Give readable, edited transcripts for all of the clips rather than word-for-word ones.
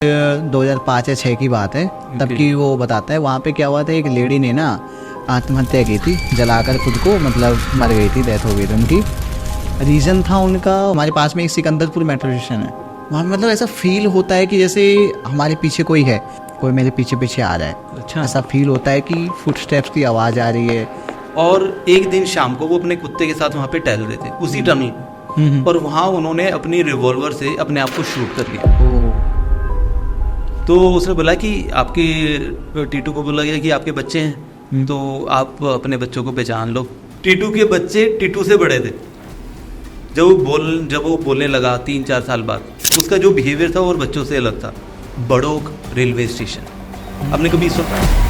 2005 या 6 की बात है, तब की वो बताता है। वहाँ पे क्या हुआ था, एक लेडी ने ना आत्महत्या की थी, जलाकर खुद को, मतलब मर गई थी, डेथ हो गई थी उनकी। रीज़न था उनका, हमारे पास में एक सिकंदरपुर मेट्रो स्टेशन है, वहाँ मतलब ऐसा फील होता है कि जैसे हमारे पीछे कोई है, कोई मेरे पीछे पीछे आ रहा है। अच्छा। ऐसा फील होता है कि फुटस्टेप्स की आवाज़ आ रही है। और एक दिन शाम को वो अपने कुत्ते के साथ वहाँ पे टहल रहे थे उसी टनल, और वहाँ उन्होंने अपनी रिवॉल्वर से अपने आप को शूट कर लिया। तो उसने बोला कि आपके टीटू को बोला गया कि आपके बच्चे हैं, तो आप अपने बच्चों को पहचान लो। टीटू के बच्चे टीटू से बड़े थे। जब वो बोलने लगा 3-4 साल बाद, उसका जो बिहेवियर था और बच्चों से अलग था। बड़ोक रेलवे स्टेशन, आपने कभी सुना?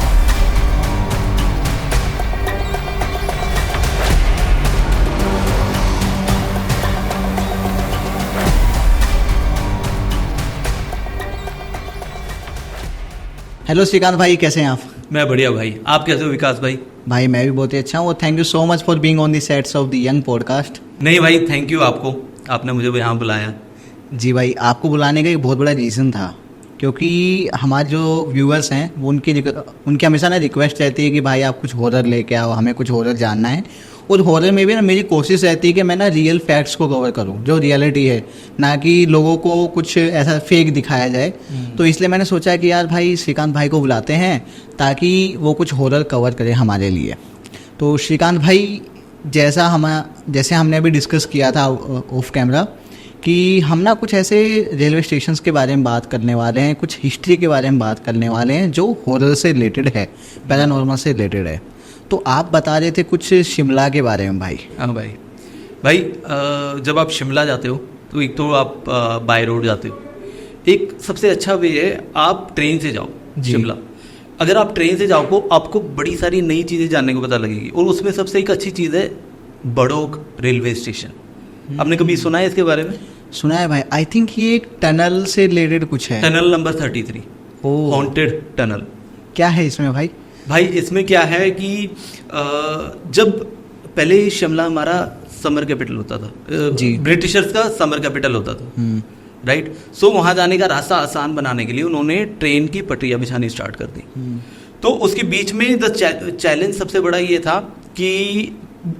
हेलो श्रीकांत भाई, कैसे हैं आप? मैं बढ़िया भाई, आप कैसे हो विकास भाई? भाई मैं भी बहुत ही अच्छा हूँ। Thank you so much for being on the sets of the young podcast. नहीं भाई, थैंक यू आपको, आपने मुझे यहाँ बुलाया। जी भाई, आपको बुलाने का एक बहुत बड़ा रीज़न था, क्योंकि हमारे जो व्यूअर्स हैं वो उनकी हमेशा ना रिक्वेस्ट रहती है कि भाई आप कुछ हॉरर लेके आओ, हमें कुछ हॉरर जानना है। और हॉरर में भी ना मेरी कोशिश रहती है कि मैं ना रियल फैक्ट्स को कवर करूं, जो रियलिटी है, ना कि लोगों को कुछ ऐसा फेक दिखाया जाए। तो इसलिए मैंने सोचा कि यार भाई श्रीकांत भाई को बुलाते हैं ताकि वो कुछ हॉरर कवर करे हमारे लिए। तो श्रीकांत भाई, जैसे हमने अभी डिस्कस किया था ऑफ कैमरा कि हम ना कुछ ऐसे रेलवे स्टेशंस के बारे में बात करने वाले हैं, कुछ हिस्ट्री के बारे में बात करने वाले हैं जो हॉरर से रिलेटेड है, पैरानॉर्मल से रिलेटेड है। तो आप बता रहे थे कुछ शिमला के बारे में भाई। हाँ भाई, जब आप शिमला जाते हो तो एक तो आप बाय रोड जाते हो। एक सबसे अच्छा वे है आप ट्रेन से जाओ शिमला। अगर आप ट्रेन से जाओ आपको बड़ी सारी नई चीज़ें जानने को पता लगेगी, और उसमें सबसे एक अच्छी चीज़ है बड़ोक रेलवे स्टेशन। आपने कभी सुना है इसके बारे में? सुना है भाई, आई थिंक ये एक टनल से रिलेटेड कुछ है। Tunnel number 33, haunted tunnel. क्या है इसमें भाई? भाई इसमें क्या है कि जब पहले शिमला हमारा समर कैपिटल होता था, ब्रिटिशर्स का समर कैपिटल होता था, राइट। सो वहाँ जाने का रास्ता आसान बनाने के लिए उन्होंने ट्रेन की पटरियाँ बिछानी स्टार्ट कर दी। तो उसके बीच में चैलेंज सबसे बड़ा ये था कि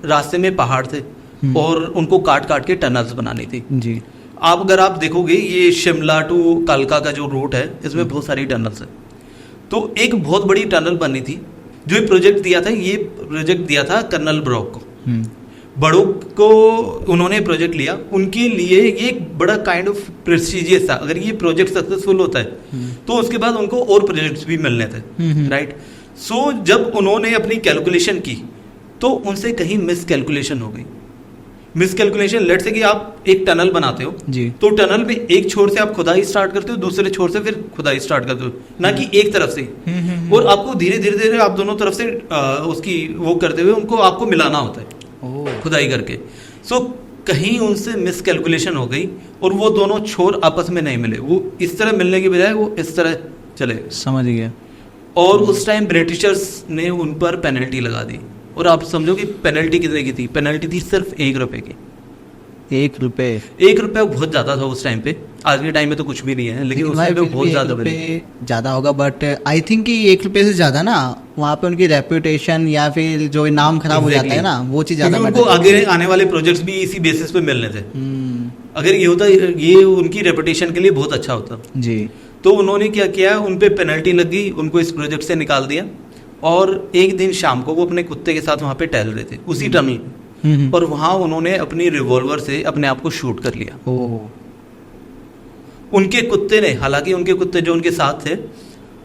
रास्ते में पहाड़ थे और उनको काट काट के टनल्स बनानी थी। जी। अगर आप देखोगे ये शिमला टू कालका का जो रूट है, इसमें बहुत सारी टनल्स है। तो एक बहुत बड़ी टनल बनी थी। जो ये प्रोजेक्ट दिया था कर्नल ब्रॉक को। बड़ोक को उन्होंने प्रोजेक्ट लिया, उनके लिए ये एक बड़ा काइंड ऑफ प्रेस्टिजियस था। अगर ये प्रोजेक्ट सक्सेसफुल होता है तो उसके बाद उनको और प्रोजेक्ट्स भी मिलने थे, राइट। सो जब उन्होंने अपनी कैलकुलेशन की तो उनसे कहीं मिस कैलकुलेशन हो गई। मिस कैलकुलेशन, लेट से कि आप एक टनल बनाते हो जी, तो टनल में एक छोर से आप खुदाई स्टार्ट करते हो, दूसरे छोर से फिर खुदाई स्टार्ट करते हो, ना कि एक तरफ से। और आपको धीरे धीरे आप दोनों तरफ से उसकी वो करते हुए उनको आपको मिलाना होता है खुदाई करके। सो कहीं उनसे मिस कैलकुलेशन हो गई और वो दोनों छोर आपस में नहीं मिले। वो इस तरह मिलने की बजाय वो इस तरह चले। समझ गया। और उस टाइम ब्रिटिशर्स ने उन पर पेनल्टी लगा दी। और आप समझो कि पेनल्टी कितने की थी? पेनल्टी थी सिर्फ 1 रुपए की। 1 रुपए? 1 रुपया बहुत ज़्यादा था उस टाइम पे। आज के टाइम में तो कुछ भी नहीं है, लेकिन उस टाइम पे बहुत ज़्यादा होगा। बट आई थिंक कि 1 रुपये से ज़्यादा ना वहाँ पे उनकी रेपुटेशन या फिर जो नाम खराब हो जाता है ना, वो चीज़ ज़्यादा। उनको आगे आने वाले प्रोजेक्ट्स भी इसी बेसिस पे मिलने थे। अगर ये होता, ये उनकी रेपुटेशन के लिए बहुत अच्छा होता जी। तो उन्होंने क्या किया, उन पे पेनल्टी लगी, उनको इस प्रोजेक्ट से निकाल दिया। और एक दिन शाम को वो अपने कुत्ते के साथ वहाँ पे टहल रहे थे उसी टनल, और वहाँ उन्होंने अपनी रिवॉल्वर से अपने आप को शूट कर लिया। उनके कुत्ते ने, हालांकि उनके कुत्ते जो उनके साथ थे,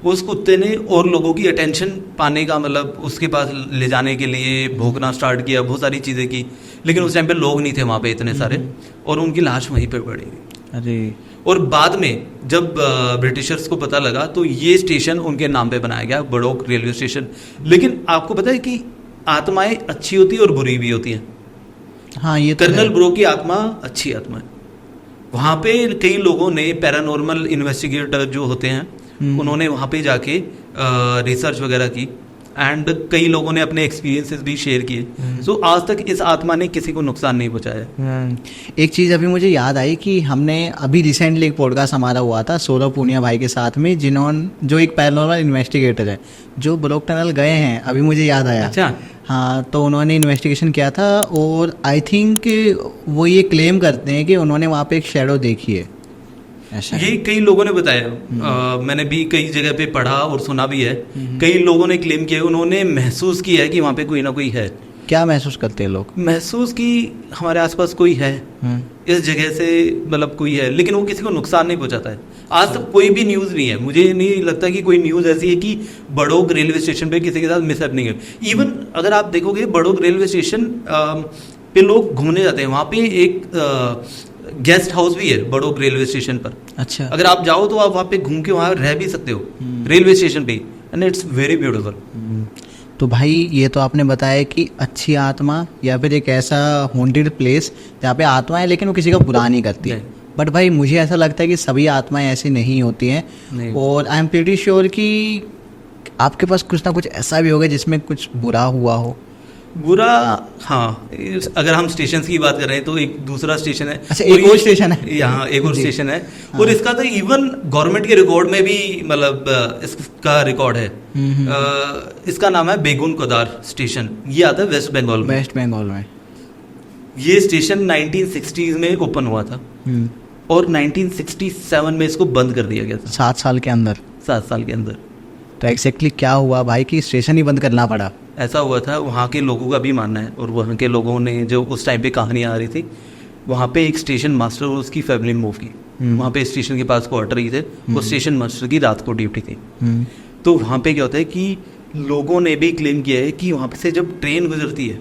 उस कुत्ते ने और लोगों की अटेंशन पाने का, मतलब उसके पास ले जाने के लिए भौंकना स्टार्ट किया, बहुत सारी चीज़ें की। लेकिन उस टाइम पे लोग नहीं थे वहाँ पे इतने सारे, और उनकी लाश वहीं पे पड़ी। अरे। और बाद में जब ब्रिटिशर्स को पता लगा तो ये स्टेशन उनके नाम पे बनाया गया, बड़ोक रेलवे स्टेशन। लेकिन आपको पता है कि आत्माएं अच्छी होती है और बुरी भी होती हैं। हाँ, ये कर्नल ब्रो की आत्मा अच्छी आत्मा है। वहाँ पे कई लोगों ने, पैरानॉर्मल इन्वेस्टिगेटर जो होते हैं, उन्होंने वहाँ पे जाके रिसर्च वगैरह की, एंड कई लोगों ने अपने एक्सपीरियंसेस भी शेयर किए। सो आज तक इस आत्मा ने किसी को नुकसान नहीं पहुंचाया। एक चीज़ अभी मुझे याद आई कि हमने अभी रिसेंटली एक पॉडकास्ट हमारा हुआ था सौरभ पूनिया भाई के साथ में, जिन्होंने जो एक पैरानॉर्मल इन्वेस्टिगेटर है जो ब्लॉक टनल गए हैं, अभी मुझे याद आया। अच्छा। हाँ, तो उन्होंने इन्वेस्टिगेशन किया था और आई थिंक वो ये क्लेम करते हैं कि उन्होंने वहाँ पे एक शैडो देखी है। ऐसा ये कई लोगों ने बताया, मैंने भी कई जगह पे पढ़ा और सुना भी है। कई लोगों ने क्लेम किया, उन्होंने महसूस किया है कि वहाँ पे कोई ना कोई है। क्या महसूस करते हैं लोग? महसूस कि हमारे आसपास कोई है, इस जगह से मतलब कोई है, लेकिन वो किसी को नुकसान नहीं पहुंचाता है। आज तक कोई भी न्यूज़ नहीं है, मुझे नहीं लगता कि कोई न्यूज़ ऐसी है कि बड़ोग रेलवे स्टेशन पे किसी के साथ मिसहैपनिंग है। इवन अगर आप देखोगे बड़ोग रेलवे स्टेशन पे लोग घूमने जाते हैं, वहाँ पे एक गेस्ट हाउस भी है बड़ोग रेलवे स्टेशन पर। अच्छा। अगर आप जाओ तो आप वहाँ पे घूम के वहाँ रह भी सकते हो रेलवे स्टेशन पे, एंड इट्स वेरी ब्यूटीफुल। तो भाई ये तो आपने बताया कि अच्छी आत्मा या फिर एक ऐसा हॉन्टेड प्लेस जहाँ पे आत्मा है लेकिन वो किसी का बुरा नहीं करती है। बट भाई मुझे ऐसा लगता है कि सभी आत्माएं ऐसी नहीं होती हैं, और आई एम प्रीटी श्योर कि आपके पास कुछ ना कुछ ऐसा भी होगा जिसमें कुछ बुरा हुआ हो। बुरा, हाँ, अगर हम स्टेशन की बात कर रहे हैं तो एक दूसरा स्टेशन है। अच्छा, एक और स्टेशन है यहाँ, एक और स्टेशन है। और इसका तो इवन गवर्नमेंट के रिकॉर्ड में भी मतलब इसका रिकॉर्ड है। इसका नाम है बेगुन कोदार स्टेशन। ये आता है वेस्ट बंगाल में। वेस्ट बंगाल में ये स्टेशन 1960s में ओपन हुआ था और 1967 में इसको बंद कर दिया गया था। 7 साल के अंदर। 7 साल के अंदर। तो एग्जैक्टली क्या हुआ भाई कि स्टेशन ही बंद करना पड़ा? ऐसा हुआ था, वहाँ के लोगों का भी मानना है, और वहाँ के लोगों ने जो उस टाइम पे कहानियाँ आ रही थी, वहाँ पे एक स्टेशन मास्टर और उसकी फैमिली मूव की। वहाँ पे स्टेशन के पास क्वार्टर ही थे, वो स्टेशन मास्टर की रात को ड्यूटी थी। तो वहाँ पे क्या होता है कि लोगों ने भी क्लेम किया है कि वहाँ पे से जब ट्रेन गुजरती है,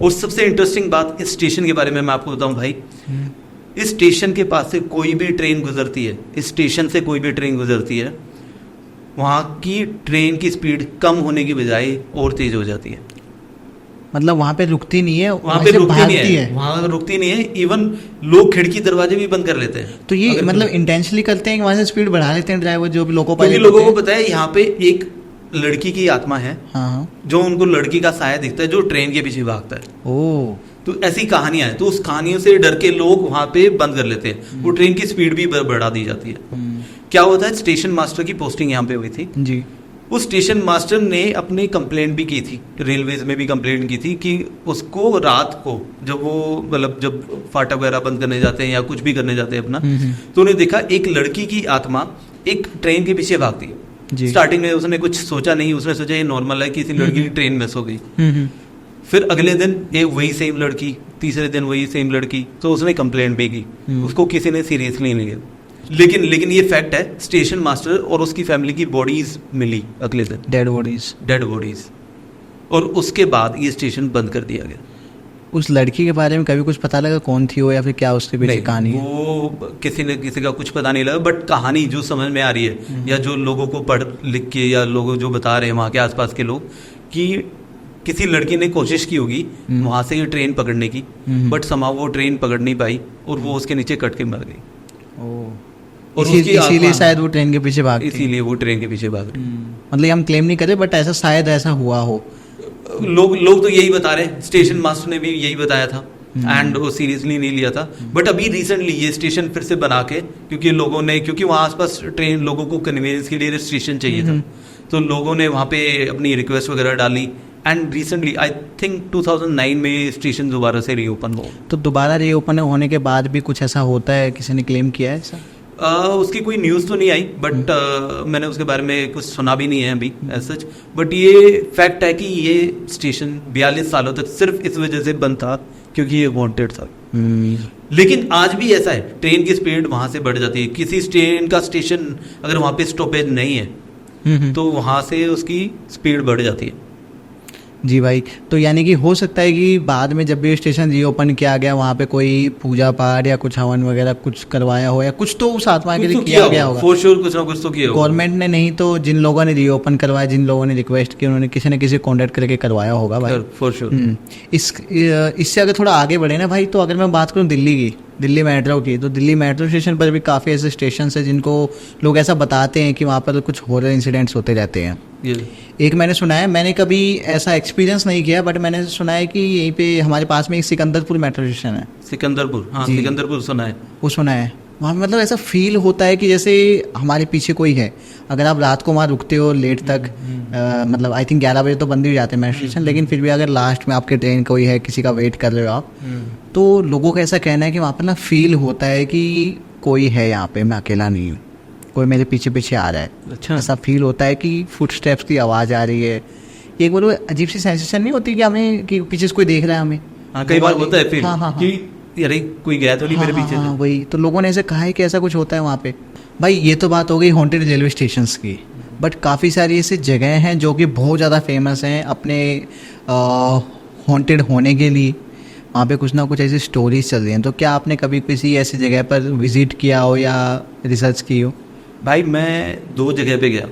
और सबसे इंटरेस्टिंग बात इस स्टेशन के बारे में मैं आपको बताऊँ भाई, इस स्टेशन के पास से कोई भी ट्रेन गुजरती है, इस स्टेशन से कोई भी ट्रेन गुजरती है, वहाँ की ट्रेन की स्पीड कम होने की बजाय और तेज हो जाती है। मतलब वहाँ पे रुकती नहीं है, वहाँ पे रुकती नहीं है, वहाँ रुकती नहीं है। इवन लोग खिड़की दरवाजे भी बंद कर लेते हैं। तो ये मतलब इंटेंशनली करते हैं कि वहाँ से स्पीड बढ़ा लेते हैं ड्राइवर, जो भी लोगों को पता है यहाँ पे एक लड़की की आत्मा है। हाँ। जो उनको लड़की का साया दिखता है जो ट्रेन के पीछे भागता है। ओह। तो ऐसी कहानियां हैं, तो उस कहानियों से डर के लोग वहाँ पे बंद कर लेते हैं। वो ट्रेन की स्पीड भी बढ़ा दी जाती है। क्या होता है, स्टेशन मास्टर की पोस्टिंग यहाँ पे हुई थी जी। उस स्टेशन मास्टर ने अपनी कंप्लेंट भी की थी, रेलवेज में भी कंप्लेंट की थी कि उसको रात को जब वो मतलब जब फाटक वगैरह बंद करने जाते हैं या कुछ भी करने जाते हैं अपना, तो उन्हें देखा एक लड़की की आत्मा एक ट्रेन के पीछे भागती है। स्टार्टिंग में उसने कुछ सोचा नहीं, उसने सोचा ये नॉर्मल है, किसी लड़की की ट्रेन मिस हो गई। फिर अगले दिन ये वही सेम लड़की, तीसरे दिन वही सेम लड़की, तो उसने कंप्लेंट भी की। उसको किसी ने सीरियसली नहीं लिया। लेकिन ये फैक्ट है, स्टेशन मास्टर और उसकी फैमिली की बॉडीज मिली अगले दिन, डेड बॉडीज, और उसके बाद ये स्टेशन बंद कर दिया गया। उस लड़की के बारे में कभी कुछ पता लगा कौन थी वो, या फिर क्या उसके पीछे कहानी? वो किसी का कुछ पता नहीं लगा, बट कहानी जो समझ में आ रही है या जो लोगों को पढ़ लिख के या लोगों जो बता रहे हैं वहाँ के आसपास के लोग, कि किसी लड़की ने कोशिश की होगी वहां से ये ट्रेन पकड़ने की, बट समाव वो ट्रेन पकड़ नहीं पाई और वो उसके नीचे कट के मर गई। और इसीलिए शायद वो ट्रेन के पीछे भाग गई। इसीलिए वो ट्रेन के पीछे भाग गई। मतलब हम क्लेम नहीं कर रहे, बट ऐसा शायद ऐसा हुआ हो। लोग तो यही बता रहे हैं, स्टेशन मास्टर ने भी यही बताया था, एंड वो सीरियसली नहीं लिया था। बट अभी रिसेंटली ये स्टेशन फिर से बना के, क्योंकि वहाँ आसपास ट्रेन लोगों को कन्वीनियंस के लिए स्टेशन चाहिए था, तो लोगों ने वहाँ पे अपनी रिक्वेस्ट वगैरह डाली, एंड रिसेंटली आई थिंक 2009 में स्टेशन दोबारा से रीओपन हो। तो दोबारा रीओपन होने के बाद भी कुछ ऐसा होता है, किसी ने क्लेम किया है ऐसा? उसकी कोई न्यूज़ तो नहीं आई, बट मैंने उसके बारे में कुछ सुना भी नहीं है अभी एज सच। बट ये फैक्ट है कि ये स्टेशन 42 सालों तक सिर्फ इस वजह से बंद था क्योंकि ये वांटेड था। लेकिन आज भी ऐसा है, ट्रेन की स्पीड वहां से बढ़ जाती है। किसी ट्रेन का स्टेशन अगर वहां पे स्टॉपेज नहीं है तो वहां से उसकी स्पीड बढ़ जाती है। जी भाई, तो यानी कि हो सकता है कि बाद में जब भी स्टेशन रीओपन किया गया वहाँ पे कोई पूजा पाठ या कुछ हवन वगैरह कुछ करवाया हो, या कुछ तो उस आत्मा के लिए किया गया होगा। फॉर श्योर कुछ ना कुछ तो किया होगा। गवर्नमेंट ने नहीं तो जिन लोगों ने रीओपन करवाया, जिन लोगों ने रिक्वेस्ट की, उन्होंने किसी न किसी कॉन्टेक्ट करके करवाया होगा भाई, फॉर श्योर। इससे अगर थोड़ा आगे बढ़े ना भाई, तो अगर मैं बात करूँ दिल्ली की, दिल्ली मेट्रो की, तो दिल्ली मेट्रो स्टेशन पर भी काफ़ी ऐसे स्टेशन है जिनको लोग ऐसा बताते हैं कि वहाँ पर कुछ हॉरर इंसिडेंट्स होते रहते हैं। ये एक मैंने सुना है, मैंने कभी ऐसा एक्सपीरियंस नहीं किया, बट मैंने सुना है कि यहीं पे हमारे पास में एक सिकंदरपुर मेट्रो स्टेशन है। सिकंदरपुर, हाँ जी। सिकंदरपुर सुना है। वो सुना है, वहाँ पे मतलब ऐसा फील होता है कि जैसे हमारे पीछे कोई है। अगर आप रात को वहाँ रुकते हो लेट तक, मतलब आई थिंक 11 बजे तो बंद ही हो जाते हैं मेट्रो स्टेशन, लेकिन फिर भी अगर लास्ट में आपके ट्रेन कोई है, किसी का वेट कर रहे हो आप, तो लोगों का ऐसा कहना है कि वहाँ पर ना फील होता है कि कोई है यहाँ पे, मैं अकेला नहीं हूँ, कोई मेरे पीछे पीछे आ रहा है। अच्छा। ऐसा फील होता है कि फुटस्टेप्स की आवाज़ आ रही है। एक वो अजीब सी सेंसेशन नहीं होती कि हमें कि पीछे से कोई देख रहा है हमें। हाँ कई बार होता है फिर हाँ, हाँ, हाँ। कि अरे कोई गया तो नहीं मेरे पीछे हाँ, से। वही तो लोगों ने ऐसे कहा है कि ऐसा कुछ होता है वहाँ पे। भाई ये तो बात हो गई हॉन्टेड रेलवे स्टेशंस की, बट काफ़ी सारी ऐसी जगह हैं जो कि बहुत ज़्यादा फेमस हैं अपने हॉन्टेड होने के लिए। वहाँ पे कुछ ना कुछ ऐसी स्टोरीज चल रही हैं। तो क्या आपने कभी किसी ऐसी जगह पर विजिट किया हो या रिसर्च की हो? भाई मैं 2 जगह पे गया।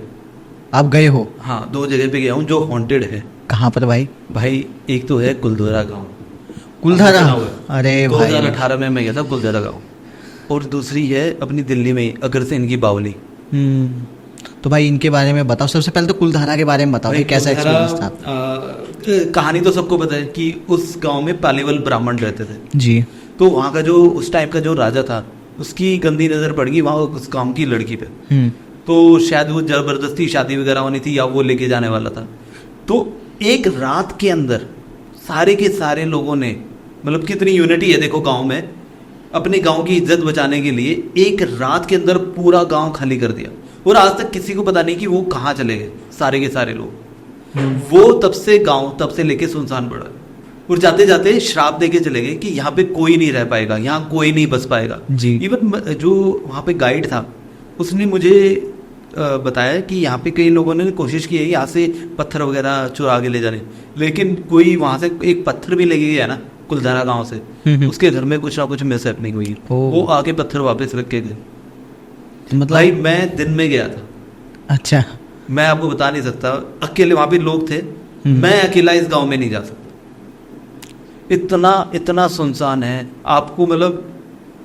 आप गए हो? हाँ 2 जगह पे गया हूँ जो हॉन्टेड है। कहाँ पर भाई? भाई एक तो है कुलधरा गाँव, कुलधारा? आपने सुना होगा। अरे भाई 2018 में मैं गया था कुलधरा गाँव। और दूसरी है अपनी दिल्ली में अग्रसेन की बावली। तो भाई इनके बारे में बताओ। सबसे पहले तो कुलधारा के बारे में बताओ, भाई, ये कैसा कुलधारा, एक्सपीरियंस था? कहानी तो सबको पता है कि उस गांव में पालीवाल ब्राह्मण रहते थे। जी। तो वहाँ का जो उस टाइम का जो राजा था उसकी गंदी नज़र पड़ गई वहाँ उस गांव की लड़की पे। तो शायद वो जबरदस्ती शादी वगैरह होनी थी या वो लेके जाने वाला था। तो एक रात के अंदर सारे के सारे लोगों ने, मतलब कितनी यूनिटी है देखो गांव में, अपने गांव की इज्जत बचाने के लिए एक रात के अंदर पूरा गांव खाली कर दिया। और आज तक किसी को पता नहीं कि वो कहाँ चले गए सारे के सारे लोग। वो तब से गांव तब से लेके सुनसान पड़ा और जाते जाते श्राप देके चले गए कि यहाँ पे कोई नहीं रह पाएगा, यहाँ कोई नहीं बस पाएगा। जी। इवन जो वहाँ पे गाइड था उसने मुझे बताया कि यहाँ पे कई लोगों ने कोशिश की है यहाँ से पत्थर वगैरह चुरा के ले जाने, लेकिन कोई वहाँ से एक पत्थर भी लेके गया ना कुलधारा गांव से, उसके घर में कुछ ना कुछ मिसहैपनिंग हुई। वो आके पत्थर वापस रख के गए। मतलब भाई मैं दिन में गया था। अच्छा। मैं आपको बता नहीं सकता, अकेले वहां पे लोग थे, मैं अकेला इस गांव में नहीं जा सकता। इतना सुनसान है, आपको मतलब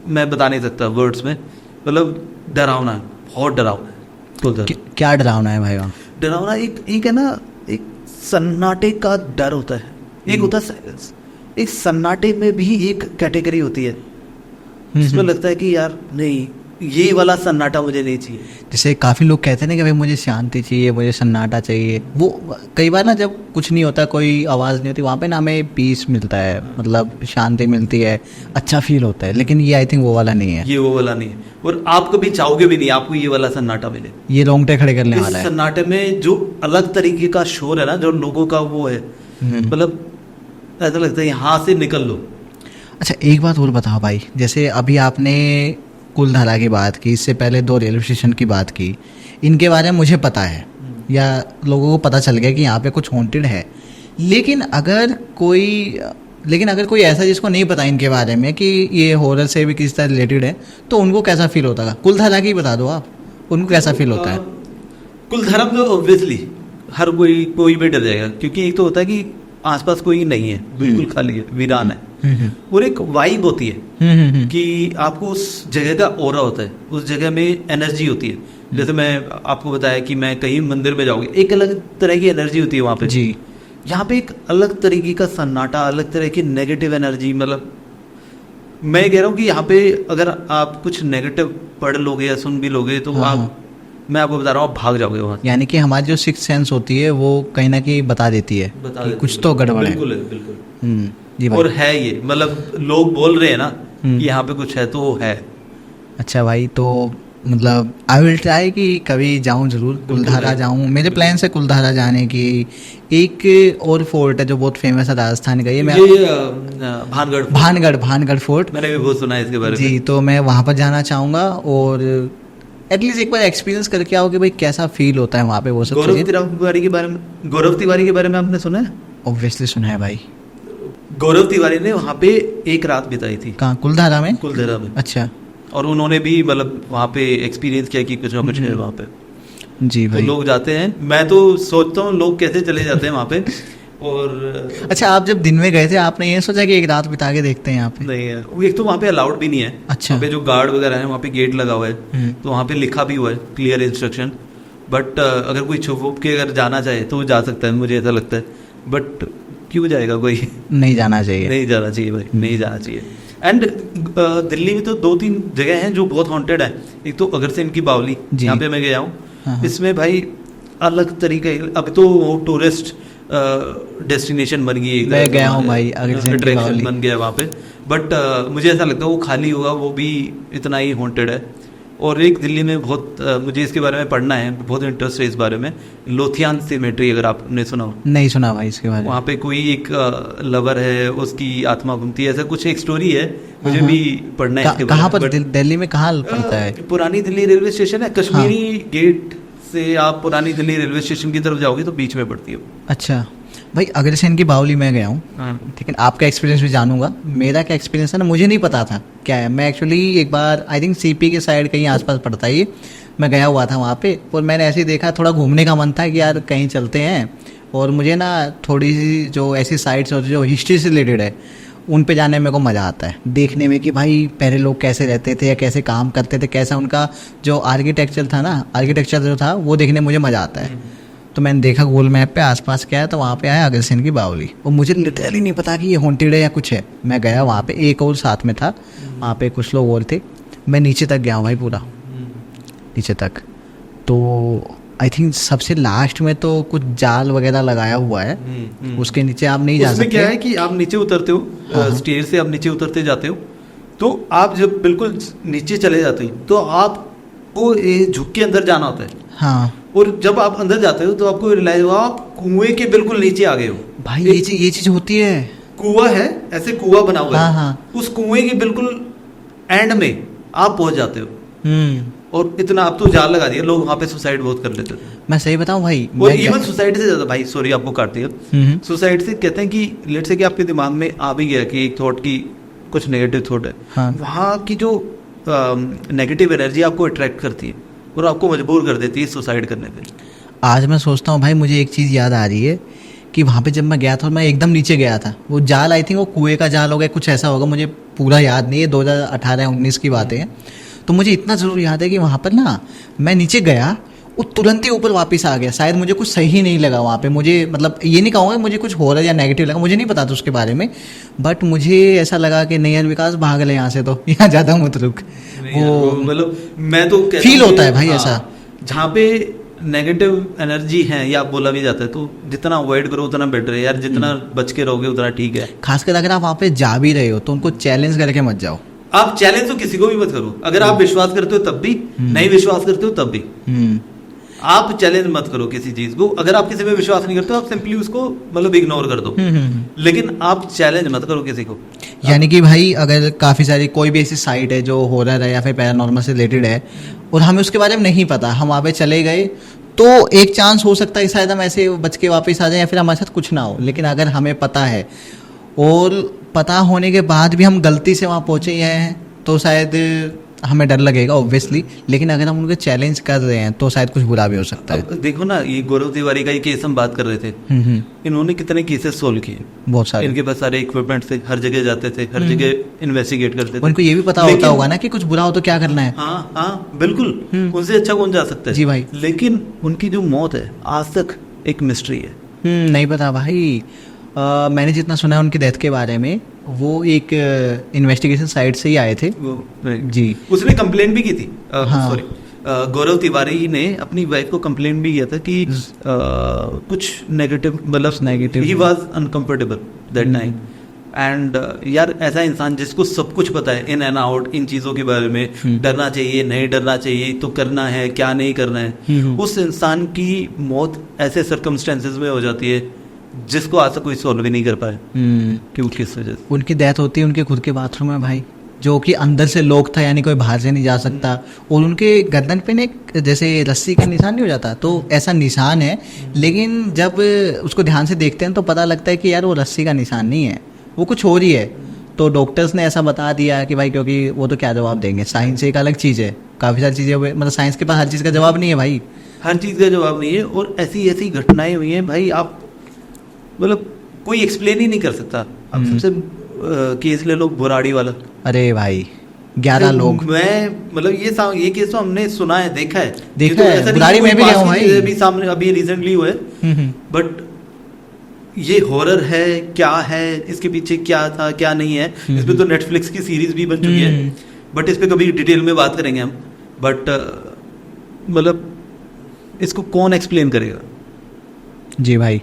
मैं बता नहीं सकता वर्ड्स में, मतलब डरावना है, बहुत डरावना है। क्या डरावना है भाई वहाँ? डरावना एक है ना, एक सन्नाटे का डर होता है, एक होता है साइलेंस। एक सन्नाटे में भी एक कैटेगरी होती है जिसमें लगता है कि यार नहीं, ये वाला सन्नाटा मुझे नहीं चाहिए। जैसे काफ़ी लोग कहते हैं ना कि भाई मुझे शांति चाहिए, मुझे सन्नाटा चाहिए। वो कई बार ना जब कुछ नहीं होता, कोई आवाज़ नहीं होती, वहाँ पे ना हमें पीस मिलता है, मतलब शांति मिलती है, अच्छा फील होता है। लेकिन ये आई थिंक वो वाला नहीं है। ये वो वाला नहीं है और आप कभी चाहोगे भी नहीं आपको ये वाला सन्नाटा मिले। ये रोंगटे खड़े करने इस वाला है। सन्नाटे में जो अलग तरीके का शोर है ना, जो लोगों का वो है, मतलब ऐसा लगता है यहाँ से निकल लो। अच्छा एक बात और बताओ भाई, जैसे अभी आपने कुलधारा की बात की, इससे पहले 2 रेलवे स्टेशन की बात की, इनके बारे में मुझे पता है या लोगों को पता चल गया कि यहाँ पे कुछ हॉन्टेड है। लेकिन अगर कोई ऐसा जिसको नहीं पता इनके बारे में कि ये हॉरर से भी किसी तरह रिलेटेड है, तो उनको कैसा फील होता है? कुलधारा की बता दो आप, उनको कैसा फील होता है? कुलधारा तो ऑब्वियसली हर कोई भी डर जाएगा, क्योंकि एक तो होता है कि आसपास कोई नहीं है, बिल्कुल खाली है, वीरान है। और एक वाइब होती है कि आपको उस जगह का ऑरा होता है, उस जगह में एनर्जी होती है। जैसे मैं आपको बताया कि मैं कहीं मंदिर में जाऊंगी, एक अलग तरह की एनर्जी होती है वहाँ पे। जी। यहाँ पे एक अलग तरीके का सन्नाटा, अलग तरह की नेगेटिव एनर्जी, मतलब मैं कह रहा हूँ कि यहाँ पे अगर आप कुछ नेगेटिव पढ़ लोगे या सुन भी लोगे तो मैं आपको बता रहा हूँ आप भाग जाओगे वहाँ। यानी कि हमारी जो सिक्स सेंस होती है वो कहीं ना कहीं बता देती है कि कुछ तो गड़बड़ है। बिल्कुल। जी भाई। और है ये, मतलब लोग बोल रहे हैं ना कि यहाँ पे कुछ है तो है। अच्छा भाई, तो मतलब आई विल ट्राई कि कभी जाऊँ जरूर, कुलधारा जाऊँ। मेरे प्लान है कुलधारा जाने की। एक और फोर्ट है जो बहुत फेमस है राजस्थान का, ये भानगढ़ फोर्ट, मैंने भी बहुत सुना है इसके बारे में। जी, तो मैं वहाँ पर जाना चाहूँगा और एटलीस्ट एक बार एक्सपीरियंस करके आओ कि भाई कैसा फील होता है वहाँ पे वो सब। गौरव तिवारी के बारे में आपने सुना है? ऑब्वियसली सुना है भाई। गौरव तिवारी ने वहाँ पे एक रात बिताई थी। कहाँ? कुलधारा में? कुलधारा में। अच्छा। और उन्होंने भी मतलब वहाँ पे एक्सपीरियंस किया कि कुछ ना कुछ है वहाँ पे। जी भाई। तो लोग जाते हैं, मैं तो सोचता हूँ लोग कैसे चले जाते हैं वहाँ पे। और अच्छा, आप जब दिन में गए थे आपने ये सोचा कि एक रात बिता के देखते हैं यहाँ पे? नहीं है, वो एक तो वहाँ पे अलाउड भी नहीं है। अच्छा। वहाँ पे जो गार्ड वगैरह है वहाँ पे गेट लगा हुआ है, तो वहाँ पे लिखा भी हुआ है क्लियर इंस्ट्रक्शन। बट अगर कोई छुप वुप के अगर जाना चाहे तो वो जा सकता है, मुझे ऐसा लगता है। बट क्यों जाएगा कोई? नहीं जाना चाहिए। नहीं जाना चाहिए भाई, नहीं जाना चाहिए। एंड दिल्ली में तो 2-3 जगह हैं जो बहुत हॉन्टेड है। एक तो अगरसेन की बावली, यहाँ पे मैं गया हूँ। इसमें भाई अलग तरीके, अब तो वो टूरिस्ट डेस्टिनेशन बन गई, मैं गया हूँ भाई अगरसेन की बावली, बन गया वहाँ पे। बट मुझे ऐसा लगता है वो खाली होगा, वो भी इतना ही हॉन्टेड है। और एक दिल्ली में बहुत मुझे इसके बारे में पढ़ना है, बहुत इंटरेस्ट है इस बारे में, लोथियान सिमेट्री, अगर आपने सुना हो। नहीं सुना भाई इसके बारे में। वहाँ पे कोई एक लवर है, उसकी आत्मा घूमती है, ऐसा कुछ एक स्टोरी है, मुझे भी पढ़ना है इसके बारे में। कहाँ पर दिल्ली में कहाँ पड़ता है? पुरानी दिल्ली रेलवे स्टेशन है, कश्मीरी गेट से आप पुरानी दिल्ली रेलवे स्टेशन की तरफ जाओगे तो बीच में पड़ती है। अच्छा भाई, अगरसेन की बावली मैं गया हूँ, लेकिन आपका एक्सपीरियंस भी जानूंगा। मेरा क्या एक्सपीरियंस है ना, मुझे नहीं पता था क्या है। मैं एक्चुअली एक बार आई थिंक सीपी के साइड कहीं आसपास पड़ता है ये, मैं गया हुआ था वहाँ पे, और मैंने ऐसे ही देखा, थोड़ा घूमने का मन था कि यार कहीं चलते हैं। और मुझे ना थोड़ी सी जो ऐसी साइट्स और जो हिस्ट्री से रिलेटेड है उन पे जाने में मेरे को मज़ा आता है, देखने में कि भाई पहले लोग कैसे रहते थे या कैसे काम करते थे, कैसा उनका जो आर्किटेक्चर था ना, आर्किटेक्चर जो था वो देखने में मुझे मज़ा आता है। तो मैंने देखा गूगल मैप पे आसपास क्या है, तो वहाँ पे आया अगरसेन की बावली, और मुझे लिटरली नहीं पता कि ये हॉन्टेड है या कुछ है। मैं गया वहाँ पे, एक और साथ में था, वहाँ पे कुछ लोग और थे। मैं नीचे तक गया हूँ भाई, पूरा नीचे तक। तो आई थिंक सबसे लास्ट में तो कुछ जाल वगैरह लगाया हुआ है, उसके नीचे आप नहीं जा सकते। उसमें क्या है कि आप नीचे उतरते हो, स्टेयर से आप नीचे उतरते जाते हो, तो आप जब बिल्कुल नीचे चले जाते हो तो आपको झुक के अंदर जाना होता है। हाँ, और जब आप अंदर जाते हो तो आपको रियलाइज हुआ आप कुएं के बिल्कुल नीचे आ गए हो भाई। ये चीज होती है, कुआं है, ऐसे कुआं बना हुआ है, हाँ। उस कुएं के बिल्कुल एंड में आप पहुंच जाते हो। और इतना अब तो जाल लगा दिया, लोग वहाँ पे सुसाइड बहुत कर लेते थे। मैं सही बताऊं भाई, और इवन सुसाइड से ज्यादा भाई, सॉरी आपको काट दिया, सुसाइड से कहते हैं कि लेट से कि आपके दिमाग में आ भी गया कि एक थॉट की कुछ नेगेटिव थॉट है, हाँ। वहाँ की जो नेगेटिव एनर्जी आपको अट्रैक्ट करती है और आपको मजबूर कर देती है सुसाइड करने पे। आज मैं सोचता हूँ भाई, मुझे एक चीज़ याद आ रही है कि वहाँ पे जब मैं गया था और मैं एकदम नीचे गया था, वो जाल आई थिंक वो कुएं का जाल होगा, कुछ ऐसा होगा, मुझे पूरा याद नहीं है, 2018-19 की बातें हैं। तो मुझे इतना ज़रूर याद है कि वहाँ पर ना मैं नीचे गया, वो तुरंत ही ऊपर वापस आ गया। शायद मुझे कुछ सही नहीं लगा वहाँ पे, मुझे मतलब ये नहीं कहूँगा मुझे कुछ हो रहा है या नेगेटिव लगा, मुझे नहीं पता था उसके बारे में, बट मुझे ऐसा लगा कि नहीं यार विकास भाग ले यहाँ से, तो यहाँ ज़्यादा मत रुक। वो मतलब मैं तो फील होता है भाई ऐसा, जहाँ पे नेगेटिव एनर्जी है या बोला भी जाता है, तो जितना अवॉइड करो उतना बेटर है यार, जितना बच के रहोगे उतना ठीक है। खासकर अगर आप वहाँ पे जा भी रहे हो तो उनको चैलेंज करके मत जाओ। आप चैलेंज तो किसी को भी मत करो, अगर आप विश्वास करते हो तब भी, नहीं विश्वास करते हो तब भी, आप चैलेंज मत करो किसी चीज को। अगर आप किसी पे विश्वास नहीं करते हो, आप सिंपली उसको मतलब इग्नोर कर दो, लेकिन आप चैलेंज मत करो किसी को। यानी कि भाई अगर काफ़ी सारी कोई भी ऐसी साइट है जो हॉरर है या फिर पैरानॉर्मल से रिलेटेड है और हमें उसके बारे में नहीं पता, हम वहाँ पे चले गए तो एक चांस हो सकता है शायद हम ऐसे बच के वापस आ जाएं या फिर हमारे साथ कुछ ना हो। लेकिन अगर हमें पता है और पता होने के बाद भी हम गलती से वहाँ पहुँचे हैं तो शायद हमें डर लगेगा ऑब्वियसली, लेकिन अगर हम उनके चैलेंज कर रहे हैं तो शायद कुछ बुरा भी हो सकता है। देखो ना, ये गौरव तिवारी का ही केस हम बात कर रहे थे, इन्होंने कितने केसेस सोल्व किए, बहुत सारे, इनके पास सारे इक्विपमेंट थे, हर जगह जाते थे, हर जगह इन्वेस्टिगेट करते थे। उनको ये भी पता होता होगा ना कि कुछ बुरा हो तो क्या करना है। हाँ हाँ बिल्कुल, उनसे अच्छा कौन जा सकता है जी भाई। लेकिन उनकी जो मौत है आज तक एक मिस्ट्री है। नहीं पता भाई। मैंने जितना सुना है उनकी डेथ के बारे में, वो एक इन्वेस्टिगेशन साइट से ही आए थे जी। उसने कंप्लेंट भी की थी, सॉरी गौरव तिवारी ने अपनी वाइफ को कंप्लेंट भी किया था कि कुछ नेगेटिव, मतलब negative, he was uncomfortable that night. And यार ऐसा इंसान जिसको सब कुछ पता है इन एंड आउट, इन चीज़ों के बारे में, डरना चाहिए नहीं डरना चाहिए, तो करना है क्या नहीं करना है, उस इंसान की मौत ऐसे सर्कमस्टेंसेस में हो जाती है जिसको आज तक कोई सॉल्व भी नहीं कर पाए कि वो किस वजह से। उनकी डेथ होती है उनके खुद के बाथरूम में भाई, जो कि अंदर से लॉक था, यानी कोई बाहर से नहीं जा सकता। और उनके गर्दन पे एक जैसे रस्सी का निशान नहीं हो जाता, तो ऐसा निशान है, लेकिन जब उसको ध्यान से देखते हैं तो पता लगता है कि यार वो रस्सी का निशान नहीं है, वो कुछ और ही है। तो डॉक्टर्स ने ऐसा बता दिया कि भाई, क्योंकि वो तो क्या जवाब देंगे, साइंस एक अलग चीज़ है, काफ़ी सारी चीज़ें, मतलब साइंस के पास हर चीज़ का जवाब नहीं है भाई, हर चीज़ का जवाब नहीं है। और ऐसी ऐसी घटनाएं हुई हैं भाई, आप मतलब कोई एक्सप्लेन ही नहीं कर सकता। अब सबसे केस ले लो बुराड़ी वाला। अरे भाई 11 लोग, मैं मतलब ये केस तो हमने सुना है, देखा है, देखा है, बुराड़ी में भी गया हूँ भाई, अभी सामने अभी रिसेंटली हुए। बट ये हॉरर है क्या है, इसके पीछे क्या था क्या नहीं है, इस पे तो नेटफ्लिक्स की सीरीज भी बन चुकी है, बट इस पे कभी डिटेल में बात करेंगे हम। बट मतलब इसको कौन एक्सप्लेन करेगा। जी भाई।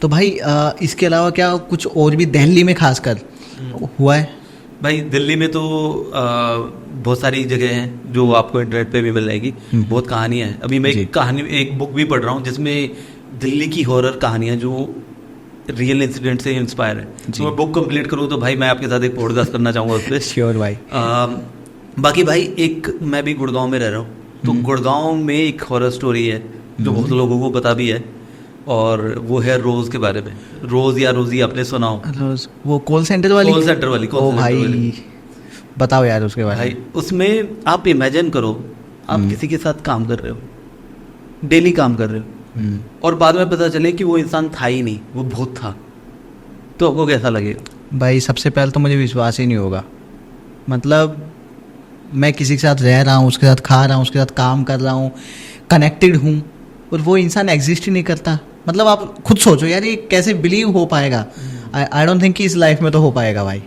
तो भाई इसके अलावा क्या कुछ और भी दिल्ली में खासकर हुआ है? भाई दिल्ली में तो बहुत सारी जगह हैं जो आपको इंटरनेट पे भी मिल जाएगी, बहुत कहानियां हैं। अभी मैं एक बुक भी पढ़ रहा हूँ जिसमें दिल्ली की हॉरर कहानियां जो रियल इंसिडेंट से इंस्पायर है। तो मैं बुक कंप्लीट करूँ तो भाई मैं आपके साथ एक पॉडकास्ट करना चाहूँगा उस पर। श्योर भाई। बाकी भाई एक मैं भी गुड़गांव में रह रहा हूँ, तो गुड़गांव में एक हॉरर स्टोरी है जो बहुत लोगों को पता भी है, और वो है रोज के बारे में। रोज या रोजी आपने सुना हो? रोज वो कॉल सेंटर वाली? कॉल सेंटर वाली। ओ भाई बताओ यार उसके बारे में। भाई उसमें आप इमेजिन करो, आप किसी के साथ काम कर रहे हो, डेली काम कर रहे हो, और बाद में पता चले कि वो इंसान था ही नहीं, वो भूत था, तो आपको कैसा लगेगा? भाई सबसे पहले तो मुझे विश्वास ही नहीं होगा। मतलब मैं किसी के साथ रह रहा हूँ, उसके साथ खा रहा हूँ, उसके साथ काम कर रहा हूँ, कनेक्टेड हूँ, और वो इंसान एग्जिस्ट ही नहीं करता। मतलब आप खुद सोचो यार ये कैसे बिलीव हो पाएगा। आई डोंट थिंक कि इस लाइफ में तो हो पाएगा भाई।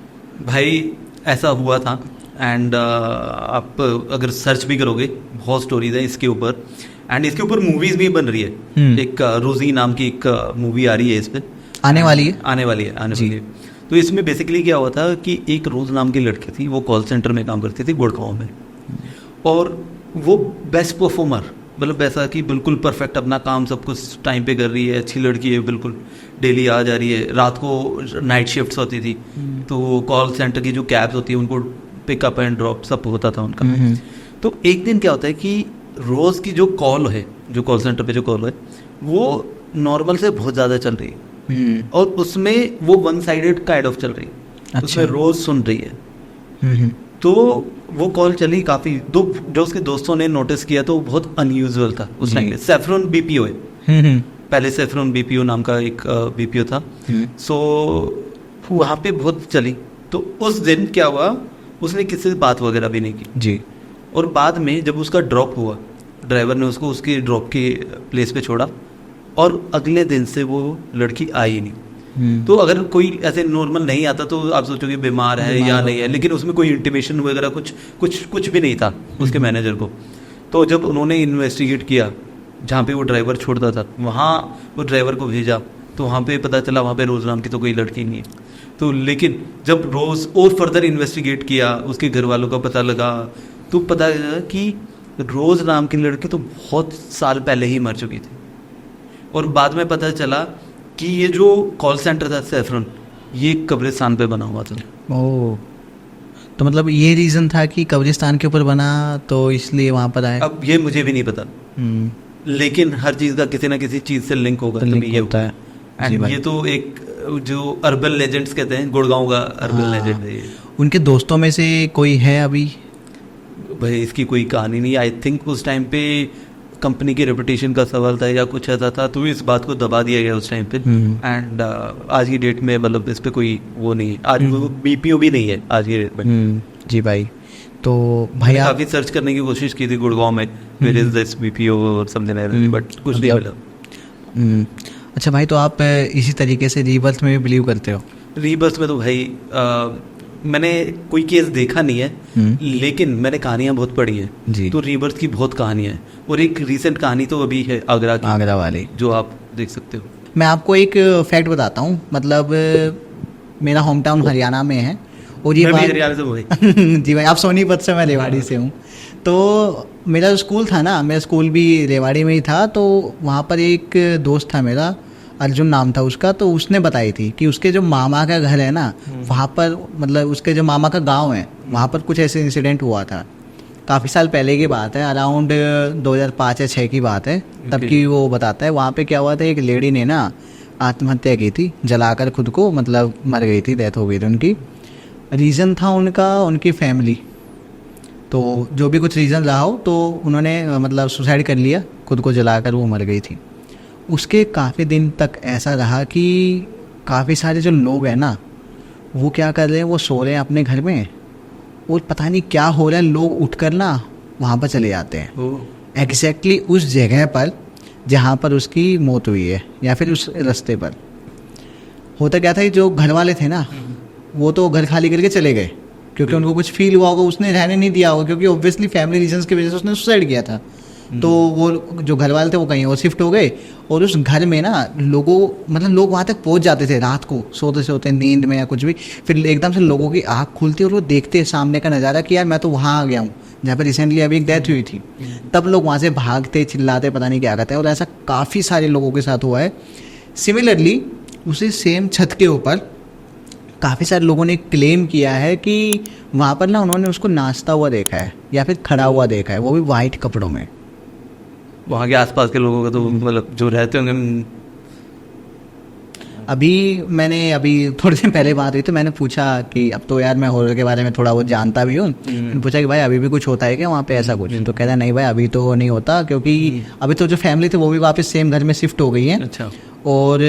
भाई ऐसा हुआ था, एंड आप अगर सर्च भी करोगे बहुत स्टोरीज है इसके ऊपर, एंड इसके ऊपर मूवीज भी बन रही है। एक रोजी नाम की एक मूवी आ रही है, इस पे आने वाली है। तो इसमें बेसिकली क्या हुआ था कि एक रोज नाम की लड़की थी, वो कॉल सेंटर में काम करती थी गुड़गांव में, और वो बेस्ट परफॉर्मर, मतलब ऐसा कि बिल्कुल परफेक्ट अपना काम सब कुछ टाइम पे कर रही है, अच्छी लड़की है बिल्कुल, डेली आ जा रही है। रात को नाइट शिफ्ट्स होती थी, तो कॉल सेंटर की जो कैब्स होती है उनको पिकअप एंड ड्रॉप सब होता था उनका। तो एक दिन क्या होता है कि रोज़ की जो कॉल है, जो कॉल सेंटर पे जो कॉल है, वो नॉर्मल से बहुत ज़्यादा चल रही है, और उसमें वो वन साइडेड काइंड ऑफ चल रही है। अच्छा। उसमें रोज़ सुन रही है। तो वो कॉल चली काफ़ी, जो उसके दोस्तों ने नोटिस किया तो बहुत अनयूजुअल था उस टाइम पे। सेफ्रॉन बीपीओ है, पहले सेफ्रॉन बीपीओ नाम का एक बीपीओ था। सो वहाँ पे बहुत चली। तो उस दिन क्या हुआ, उसने किसी से बात वगैरह भी नहीं की जी, और बाद में जब उसका ड्रॉप हुआ, ड्राइवर ने उसको उसकी ड्रॉप की प्लेस पे छोड़ा, और अगले दिन से वो लड़की आई ही नहीं। तो अगर कोई ऐसे नॉर्मल नहीं आता तो आप सोचोगे बीमार है या नहीं है, लेकिन उसमें कोई इंटीमेशन वगैरह कुछ भी नहीं था उसके मैनेजर को। तो जब उन्होंने इन्वेस्टिगेट किया जहाँ पे वो ड्राइवर छोड़ता था, वहाँ वो ड्राइवर को भेजा, तो वहाँ पे पता चला वहाँ पे रोज नाम की तो कोई लड़की नहीं है। तो लेकिन जब रोज और फर्दर इन्वेस्टिगेट किया, उसके घर वालों का पता लगा, तो पता लगा कि रोज नाम की लड़की तो बहुत साल पहले ही मर चुकी थी। और बाद में पता चला कि ये जो कॉल सेंटर था सेफ्रॉन, ये कब्रिस्तान पे बना हुआ था। ओह, तो मतलब ये रीज़न था कि कब्रिस्तान के ऊपर बना तो इसलिए वहाँ पर आए। अब ये मुझे भी नहीं पता, लेकिन हर चीज़ का किसी ना किसी चीज़ से लिंक होगा, तभी ये होता है। एंड ये तो एक जो अर्बन लेजेंड्स कहते हैं, गुड़गांव का अर्बन लेजेंड है ये। उनके दोस्तों में से कोई है अभी? भाई इसकी कोई कहानी नहीं। आई थिंक उस टाइम पे कंपनी की रेपुटेशन का सवाल था या कुछ ऐसा था, तो इस बात को दबा दिया गया उस टाइम पे। एंड आज की डेट में मतलब इस पे कोई वो नहीं है, आज वो बीपीओ भी नहीं है आज की डेट में। जी भाई। तो भाई आप काफ़ी सर्च करने की कोशिश की थी गुड़गांव में, वेयर इज दिस बीपीओ और समथिंग लाइक दैट, बट कुछ नहीं मिला। अच्छा भाई, तो आप इसी तरीके से रीबर्थ में भी बिलीव करते हो? रीबर्थ में तो भाई मैंने कोई केस देखा नहीं है, लेकिन मैंने कहानियाँ बहुत पढ़ी हैं जी। तो रीबर्थ की बहुत कहानियाँ हैं, और एक रीसेंट कहानी तो अभी है आगरा वाली, जो आप देख सकते हो। मैं आपको एक फैक्ट बताता हूँ। मतलब मेरा होम टाउन हरियाणा में है, और ये बात हरियाणा से भाई जी भाई, आप सोनीपत से, मैं रेवाड़ी से हूँ। तो मेरा जो स्कूल था ना, मेरा स्कूल भी रेवाड़ी में ही था। तो वहाँ पर एक दोस्त था मेरा, अर्जुन नाम था उसका। तो उसने बताई थी कि उसके जो मामा का घर है ना, वहाँ पर मतलब उसके जो मामा का गांव है, वहाँ पर कुछ ऐसे इंसिडेंट हुआ था। काफ़ी साल पहले की बात है, अराउंड 2005 या 2006 की बात है, तब की वो बताता है। वहाँ पे क्या हुआ था, एक लेडी ने ना आत्महत्या की थी, जलाकर खुद को, मतलब मर गई थी, डेथ हो गई थी उनकी। रीज़न था उनकी फैमिली। तो जो भी कुछ रीज़न रहा हो, तो उन्होंने मतलब सुसाइड कर लिया, खुद को जलाकर वो मर गई थी। उसके काफ़ी दिन तक ऐसा रहा कि काफ़ी सारे जो लोग हैं ना, वो क्या कर रहे हैं, वो सो रहे हैं अपने घर में और पता नहीं क्या हो रहा है, लोग उठकर ना वहाँ पर चले जाते हैं एग्जैक्टली उस जगह पर जहाँ पर उसकी मौत हुई है या फिर उस रास्ते पर। होता क्या था कि जो घर वाले थे ना, वो तो घर खाली करके चले गए क्योंकि उनको कुछ फील हुआ होगा, उसने रहने नहीं दिया होगा क्योंकि ऑब्वियसली फैमिली रीजंस की वजह से उसने सुसाइड किया था। तो वो जो घर वाले थे वो कहीं और शिफ्ट हो गए और उस घर में ना लोग वहाँ तक पहुँच जाते थे रात को सोते सोते नींद में या कुछ भी, फिर एकदम से लोगों की आँख खुलती और वो देखते सामने का नज़ारा कि यार मैं तो वहाँ आ गया हूँ जहाँ पर रिसेंटली अभी एक डेथ हुई थी। तब लोग वहाँ से भागते चिल्लाते पता नहीं क्या करते हैं, और ऐसा काफ़ी सारे लोगों के साथ हुआ है। सिमिलरली उसी सेम छत के ऊपर काफ़ी सारे लोगों ने क्लेम किया है कि वहाँ पर ना उन्होंने उसको नाचता हुआ देखा है या फिर खड़ा हुआ देखा है, वो भी वाइट कपड़ों में। वहाँ के आसपास के लोगों का तो मतलब जो रहते होंगे। अभी थोड़े दिन पहले बात हुई तो मैंने पूछा कि अब तो यार मैं हॉरर के बारे में थोड़ा बहुत जानता भी हूँ, मैंने पूछा कि भाई अभी भी कुछ होता है क्या वहाँ पे ऐसा कुछ? तो कहता नहीं भाई अभी तो नहीं होता, क्योंकि अभी तो जो फैमिली थी वो भी वापस सेम घर में शिफ्ट हो गई है। अच्छा। और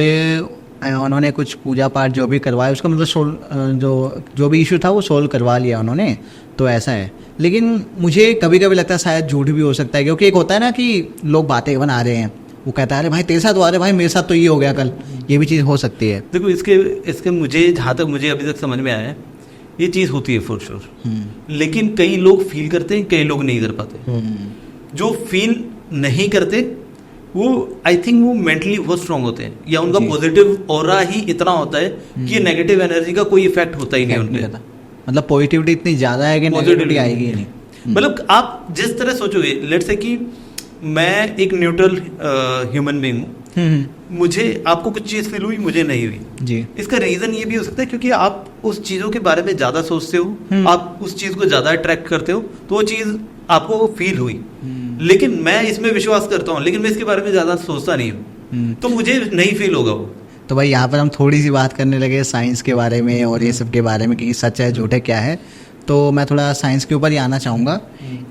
उन्होंने कुछ पूजा पाठ जो भी करवाया उसका मतलब जो भी इशू था वो सोल्व करवा लिया उन्होंने, तो ऐसा है। लेकिन मुझे कभी कभी लगता है शायद झूठ भी हो सकता है, क्योंकि एक होता है ना कि लोग बातें बना रहे हैं, वो कहता है अरे भाई तेरे साथ हुआ, अरे भाई मेरे साथ तो ये हो गया कल, ये भी चीज़ हो सकती है। देखो इसके मुझे जहाँ तक मुझे अभी तक समझ में आया है ये चीज़ होती है फॉर श्योर, लेकिन कई लोग फील करते हैं, कई लोग नहीं कर पाते। जो फील नहीं करते वो आई थिंक वो मेंटली बहुत स्ट्रांग होते हैं, या उनका पॉजिटिव ऑरा ही इतना होता है कि नेगेटिव एनर्जी का कोई इफेक्ट होता ही नहीं उनपे। मतलब पॉजिटिविटी इतनी ज़्यादा है कि नेगेटिविटी आएगी ही नहीं। मतलब आप जिस तरह सोचोगे, लेट्स से कि मैं एक न्यूट्रल ह्यूमन बीइंग हूँ, मुझे आपको कुछ चीज़ फील हुई, मुझे नहीं हुई जी। इसका रीज़न ये भी हो सकता है क्योंकि आप उस चीज़ों के बारे में ज़्यादा सोचते हो, आप उस चीज़ को ज़्यादा अट्रैक्ट करते हो, तो वो चीज़ आपको फील हुई। लेकिन मैं इसमें विश्वास करता हूँ, लेकिन मैं इसके बारे में ज़्यादा सोचता नहीं हूँ, तो मुझे नहीं फील होगा वो। तो भाई यहाँ पर हम थोड़ी सी बात करने लगे साइंस के बारे में और ये सब के बारे में कि सच है झूठ है क्या है, तो मैं थोड़ा साइंस के ऊपर ही आना चाहूँगा।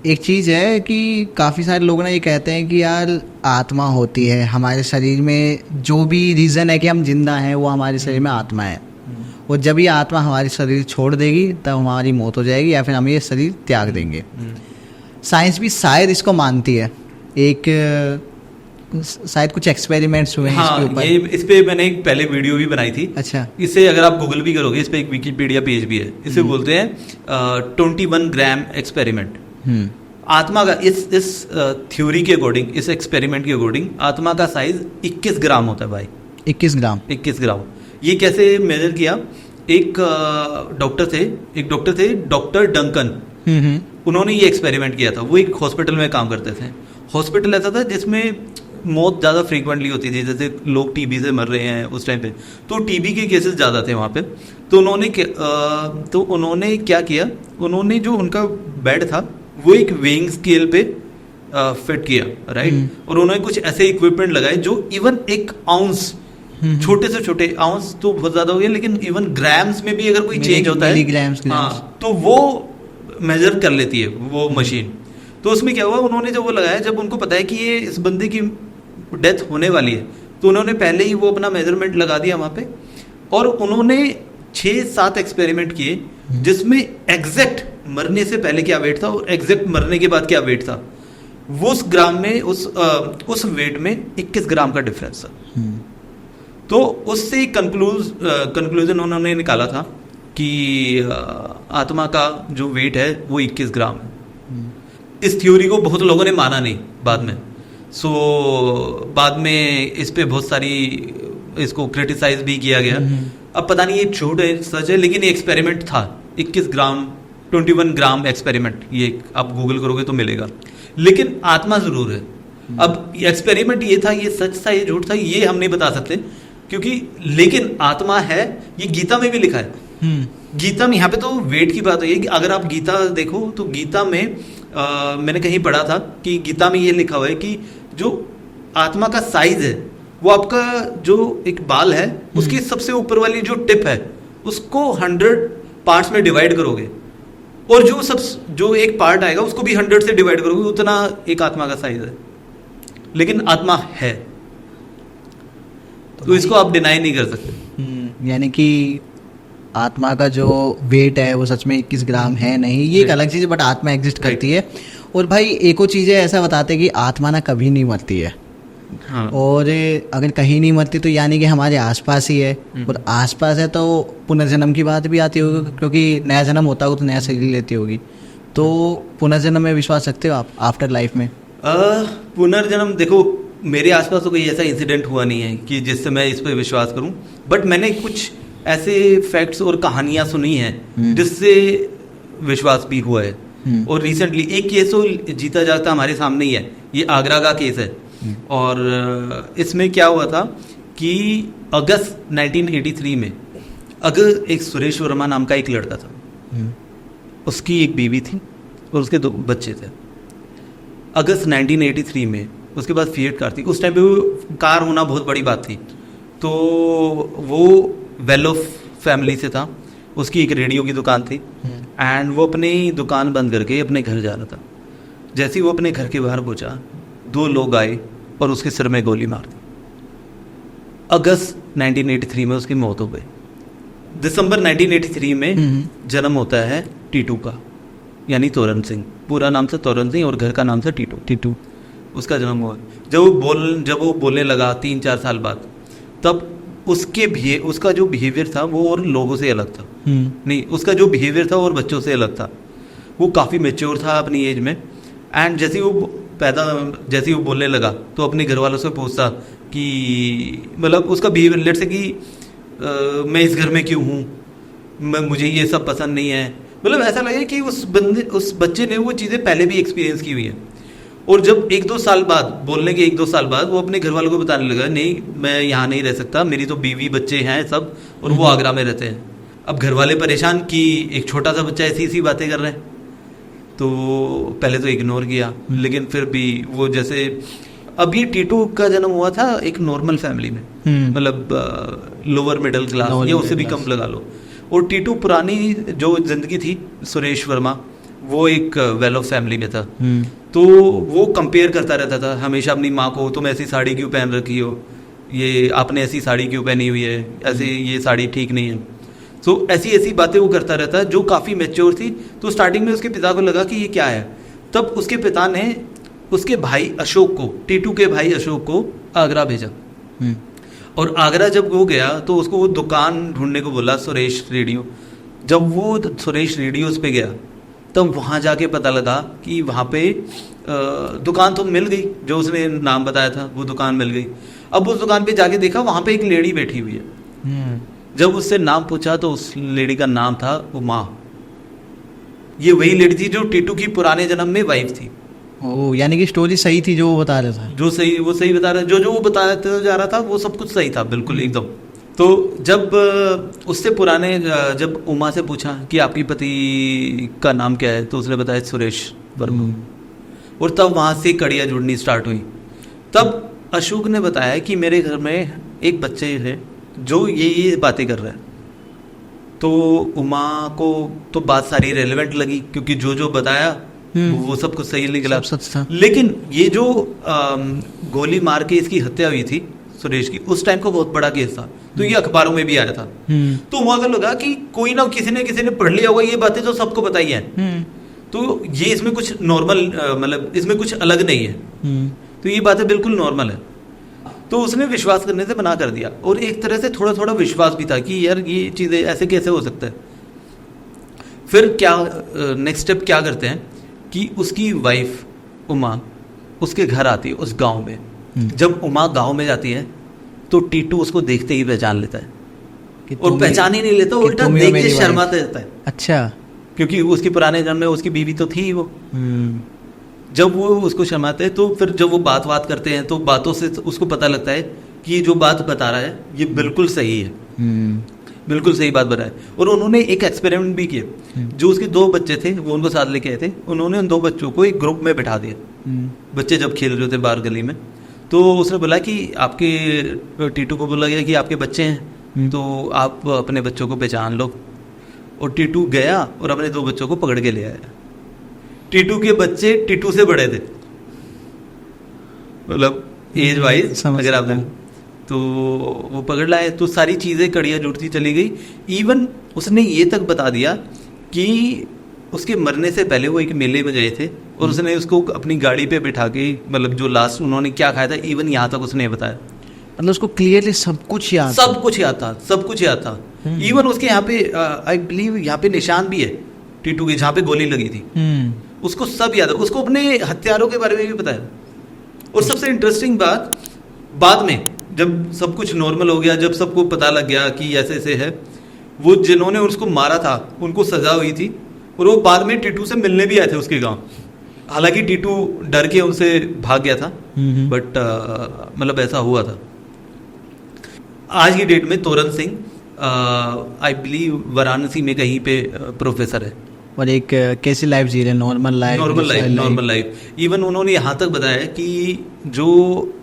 एक चीज़ है कि काफ़ी सारे लोग ना ये कहते हैं कि यार आत्मा होती है हमारे शरीर में, जो भी रीज़न है कि हम जिंदा हैं वो हमारे शरीर में आत्मा है, और जब ये आत्मा हमारी शरीर छोड़ देगी तब हमारी मौत हो जाएगी या फिर हम ये शरीर त्याग देंगे। साइंस भी शायद इसको मानती है, शायद कुछ एक्सपेरिमेंट्स हुए हैं हाँ, इसके ऊपर। ये इस पे मैंने एक पहले वीडियो भी बनाई थी। अच्छा। इसे अगर आप गूगल भी करोगे, इस पे एक विकिपीडिया पेज भी है, इसे बोलते हैं 21 ग्राम एक्सपेरिमेंट। आत्मा का इस थ्योरी के अकॉर्डिंग, इस एक्सपेरिमेंट के अकॉर्डिंग आत्मा का साइज 21 ग्राम होता है भाई। 21 ग्राम। 21 ग्राम। ये कैसे मेजर किया? एक डॉक्टर थे डॉक्टर डंकन, उन्होंने ये एक्सपेरिमेंट किया था। वो एक हॉस्पिटल में काम करते थे। हॉस्पिटल ऐसा था जिसमें मौत ज़्यादा फ्रीक्वेंटली होती थी, जैसे लोग टीबी से मर रहे हैं उस टाइम पे, तो टीबी के केसेस ज़्यादा थे वहाँ पे। तो उन्होंने क्या किया, उन्होंने जो उनका बेड था वो एक वेइंग स्केल पे फिट किया, राइट। और उन्होंने कुछ ऐसे इक्विपमेंट लगाए जो इवन एक आउंस, छोटे से छोटे आउंस तो बहुत ज़्यादा हो गया, लेकिन इवन ग्राम्स में भी अगर कोई चेंज होता है हाँ, तो वो मेजर कर लेती है वो मशीन। तो उसमें क्या हुआ, उन्होंने जब वो लगाया, जब उनको पता है कि ये इस बंदे की डेथ होने वाली है, तो उन्होंने पहले ही वो अपना मेजरमेंट लगा दिया वहाँ पे, और उन्होंने 6-7 एक्सपेरिमेंट किए जिसमें एग्जैक्ट मरने से पहले क्या वेट था और एग्जैक्ट मरने के बाद क्या वेट था। वो उस ग्राम में उस वेट में 21 ग्राम का डिफरेंस था। तो उससे कंक्लूजन उन्होंने निकाला था कि आत्मा का जो वेट है वो 21 ग्राम है। इस थ्योरी को बहुत लोगों ने माना नहीं बाद में, बाद में इस पे बहुत सारी इसको क्रिटिसाइज भी किया गया। अब पता नहीं ये झूठ है सच है, लेकिन ये एक्सपेरिमेंट था 21 ग्राम एक्सपेरिमेंट, ये आप गूगल करोगे तो मिलेगा। लेकिन आत्मा जरूर है। अब एक्सपेरिमेंट ये था, ये सच था ये झूठ था ये हम नहीं बता सकते, क्योंकि लेकिन आत्मा है, ये गीता में भी लिखा है। गीता में यहाँ पे तो वेट की बात है कि अगर आप गीता देखो तो गीता में मैंने कहीं पढ़ा था कि गीता में ये लिखा हुआ है कि जो आत्मा का साइज है वो आपका जो एक बाल है उसकी सबसे ऊपर वाली जो टिप है उसको 100 पार्ट्स में डिवाइड करोगे, और जो एक पार्ट आएगा उसको भी 100 से डिवाइड करोगे, उतना एक आत्मा का साइज है। लेकिन आत्मा है। तो इसको आप डिनाई नहीं कर सकते। यानी कि आत्मा का जो वेट है वो सच में 21 ग्राम है नहीं, ये एक अलग चीज़ है, बट आत्मा एग्जिस्ट करती है। और भाई एक और चीज़ है, ऐसा बताते हैं कि आत्मा ना कभी नहीं मरती है। हाँ। और अगर कहीं नहीं मरती तो यानी कि हमारे आसपास ही है, और आसपास है तो पुनर्जन्म की बात भी आती होगी, क्योंकि नया जन्म होता होगा तो नया शरीर लेती होगी। तो पुनर्जन्म में विश्वास रखते हो आप आफ्टर लाइफ में? पुनर्जन्म देखो, मेरे आसपास तो कोई ऐसा इंसिडेंट हुआ नहीं है कि जिससे मैं इस पर विश्वास करूं, बट मैंने कुछ ऐसे फैक्ट्स और कहानियां सुनी हैं जिससे विश्वास भी हुआ है। और रिसेंटली एक केस तो जीता जागता हमारे सामने ही है, ये आगरा का केस है। और इसमें क्या हुआ था कि अगस्त 1983 में एक सुरेश वर्मा नाम का एक लड़का था, उसकी एक बीवी थी और उसके 2 बच्चे थे। अगस्त 1983 में उसके पास फिएट कार थी। उस टाइम पे वो कार होना बहुत बड़ी बात थी। तो वो वेल ऑफ फैमिली से था, उसकी एक रेडियो की दुकान थी, एंड वो अपनी दुकान बंद करके अपने घर जा रहा था। जैसे ही वो अपने घर के बाहर पहुंचा, 2 लोग आए और उसके सिर में गोली मार दी। अगस्त 1983 में उसकी मौत हो गई। दिसंबर 1983 में जन्म होता है टीटू का, यानी तोरण सिंह। पूरा नाम से तोरण सिंह और घर का नाम से टीटू। उसका जन्म हुआ। जब वो बोलने लगा 3-4 साल बाद, तब उसका जो बिहेवियर था वो और लोगों से अलग था। नहीं, उसका जो बिहेवियर था और बच्चों से अलग था। वो काफ़ी मेच्योर था अपनी एज में, एंड जैसे ही वो बोलने लगा तो अपने घर वालों से पूछता कि मतलब उसका बिहेवियर, लेट से कि मैं इस घर में क्यों हूँ, मुझे ये सब पसंद नहीं है। मतलब ऐसा लगे कि उस बच्चे ने वो चीज़ें पहले भी एक्सपीरियंस की हुई है। और जब 1-2 साल बाद, बोलने के 1-2 साल बाद, वो अपने घर वालों को बताने लगा, नहीं मैं यहाँ नहीं रह सकता, मेरी तो बीवी बच्चे हैं सब, और वो आगरा में रहते हैं। अब घर वाले परेशान कि एक छोटा सा बच्चा ऐसी बातें कर रहे हैं। तो पहले तो इग्नोर किया, लेकिन फिर भी वो जैसे, अब ये टीटू का जन्म हुआ था एक नॉर्मल फैमिली में, मतलब लोअर मिडिल क्लास या उससे भी कम लगा लो। और टीटू पुरानी जो जिंदगी थी सुरेश वर्मा, वो एक वेल ऑफ फैमिली में था। तो वो कंपेयर करता रहता था हमेशा अपनी माँ को, तुम ऐसी साड़ी क्यों पहन रखी हो, ये आपने ऐसी साड़ी क्यों पहनी हुई है, ऐसे ये साड़ी ठीक नहीं है। तो ऐसी बातें वो करता रहता, जो काफ़ी मैच्योर थी। तो स्टार्टिंग में उसके पिता को लगा कि ये क्या है। तब उसके पिता ने उसके भाई अशोक को, टीटू के भाई अशोक को आगरा भेजा। और आगरा जब वो गया तो उसको वो दुकान ढूंढने को बोला, सुरेश रेडियो। जब वो सुरेश रेडियोस पे गया तब वहाँ जाके पता लगा कि वहाँ पे दुकान तो मिल गई, जो उसने नाम बताया था वो दुकान मिल गई। अब उस दुकान पे जाके देखा, वहाँ पे एक लेडी बैठी हुई है। जब उससे नाम पूछा तो उस लेडी का नाम था उमा। ये वही लेडी थी जो टीटू की पुराने जन्म में वाइफ थी। ओ, यानी कि स्टोरी सही थी जो वो बता रहा था। वो सही बता रहा, जो वो बताता जा रहा था वो सब कुछ सही था, बिल्कुल एकदम। तो जब उससे पुराने, जब उमा से पूछा कि आपकी पति का नाम क्या है, तो उसने बताया सुरेश वर्मा। और तब वहाँ से कड़ियाँ जुड़नी स्टार्ट हुई। तब अशोक ने बताया कि मेरे घर में एक बच्चे है जो ये बातें कर रहा है। तो उमा को तो बात सारी रेलेवेंट लगी, क्योंकि जो बताया वो सब कुछ सही निकला, सब सच था। लेकिन ये जो गोली मार के इसकी हत्या हुई थी सुरेश की, उस टाइम को बहुत बड़ा केस था। तो ये अखबारों में भी आया था। तो वहां को लगा कि कोई ना किसी ने पढ़ लिया होगा ये बातें, तो सबको बताई है। तो ये इसमें कुछ नॉर्मल, मतलब इसमें कुछ अलग नहीं है। तो ये बातें बिल्कुल नॉर्मल है। तो उसने विश्वास करने से मना कर दिया। और एक तरह से थोड़ा थोड़ा विश्वास भी था कि यार ये चीज़ें ऐसे कैसे हो सकता है। फिर क्या नेक्स्ट स्टेप क्या करते हैं कि उसकी वाइफ उमा उसके घर आती है उस गांव में। जब उमा गांव में जाती है तो टीटू उसको देखते ही पहचान लेता है, और पहचान ही नहीं लेता, उल्टा देख के शर्माता रहता है। अच्छा, क्योंकि उसकी पुराने जन्म में उसकी बीवी तो थी वो। जब वो उसको शर्माते हैं तो फिर जब वो बात करते हैं तो बातों से उसको पता लगता है कि ये जो बात बता रहा है ये बिल्कुल सही है, बिल्कुल सही बात बताए। और उन्होंने एक एक्सपेरिमेंट भी किया। जो उसके 2 बच्चे थे वो उनको साथ लेके आए थे, उन्होंने उन 2 बच्चों को एक ग्रुप में बिठा दिया। बच्चे जब खेल रहे थे बाहर गली में, तो उसने बोला कि आपके, टीटू को बोला गया कि आपके बच्चे हैं तो आप अपने बच्चों को पहचान लो। और टीटू गया और अपने 2 बच्चों को पकड़ के ले आया। टीटू के बच्चे टीटू से बड़े थे, मतलब एज वाइज अगर आपने, तो वो पकड़ लाए, तो सारी चीज़ें कड़ियाँ जुड़ती चली गई। इवन उसने ये तक बता दिया कि उसके मरने से पहले वो एक मेले में गए थे और उसने उसको अपनी गाड़ी पे बिठा के, मतलब जो लास्ट उन्होंने क्या खाया था, इवन यहाँ तक उसने बताया। मतलब उसको क्लियरली सब कुछ याद सब कुछ याद था, सब कुछ याद था। इवन उसके यहाँ पे आई बिलीव यहाँ पे निशान भी है टीटू के, जहाँ पे गोली लगी थी, उसको सब याद है। उसको अपने हथियारों के बारे में भी पता है। और सबसे इंटरेस्टिंग बात, बाद में जब सब कुछ नॉर्मल हो गया, जब सबको पता लग गया कि ऐसे ऐसे है, वो जिन्होंने उसको मारा था उनको सजा हुई थी और वो बाद में टीटू से मिलने भी आए थे उसके गांव। हालांकि टीटू डर के उनसे भाग गया था, बट मतलब ऐसा हुआ था। आज की डेट में तोरण सिंह आई बिलीव वाराणसी में कहीं पे प्रोफेसर है। और एक कैसी लाइफ जी रहे, नॉर्मल लाइफ। इवन उन्होंने यहाँ तक बताया कि जो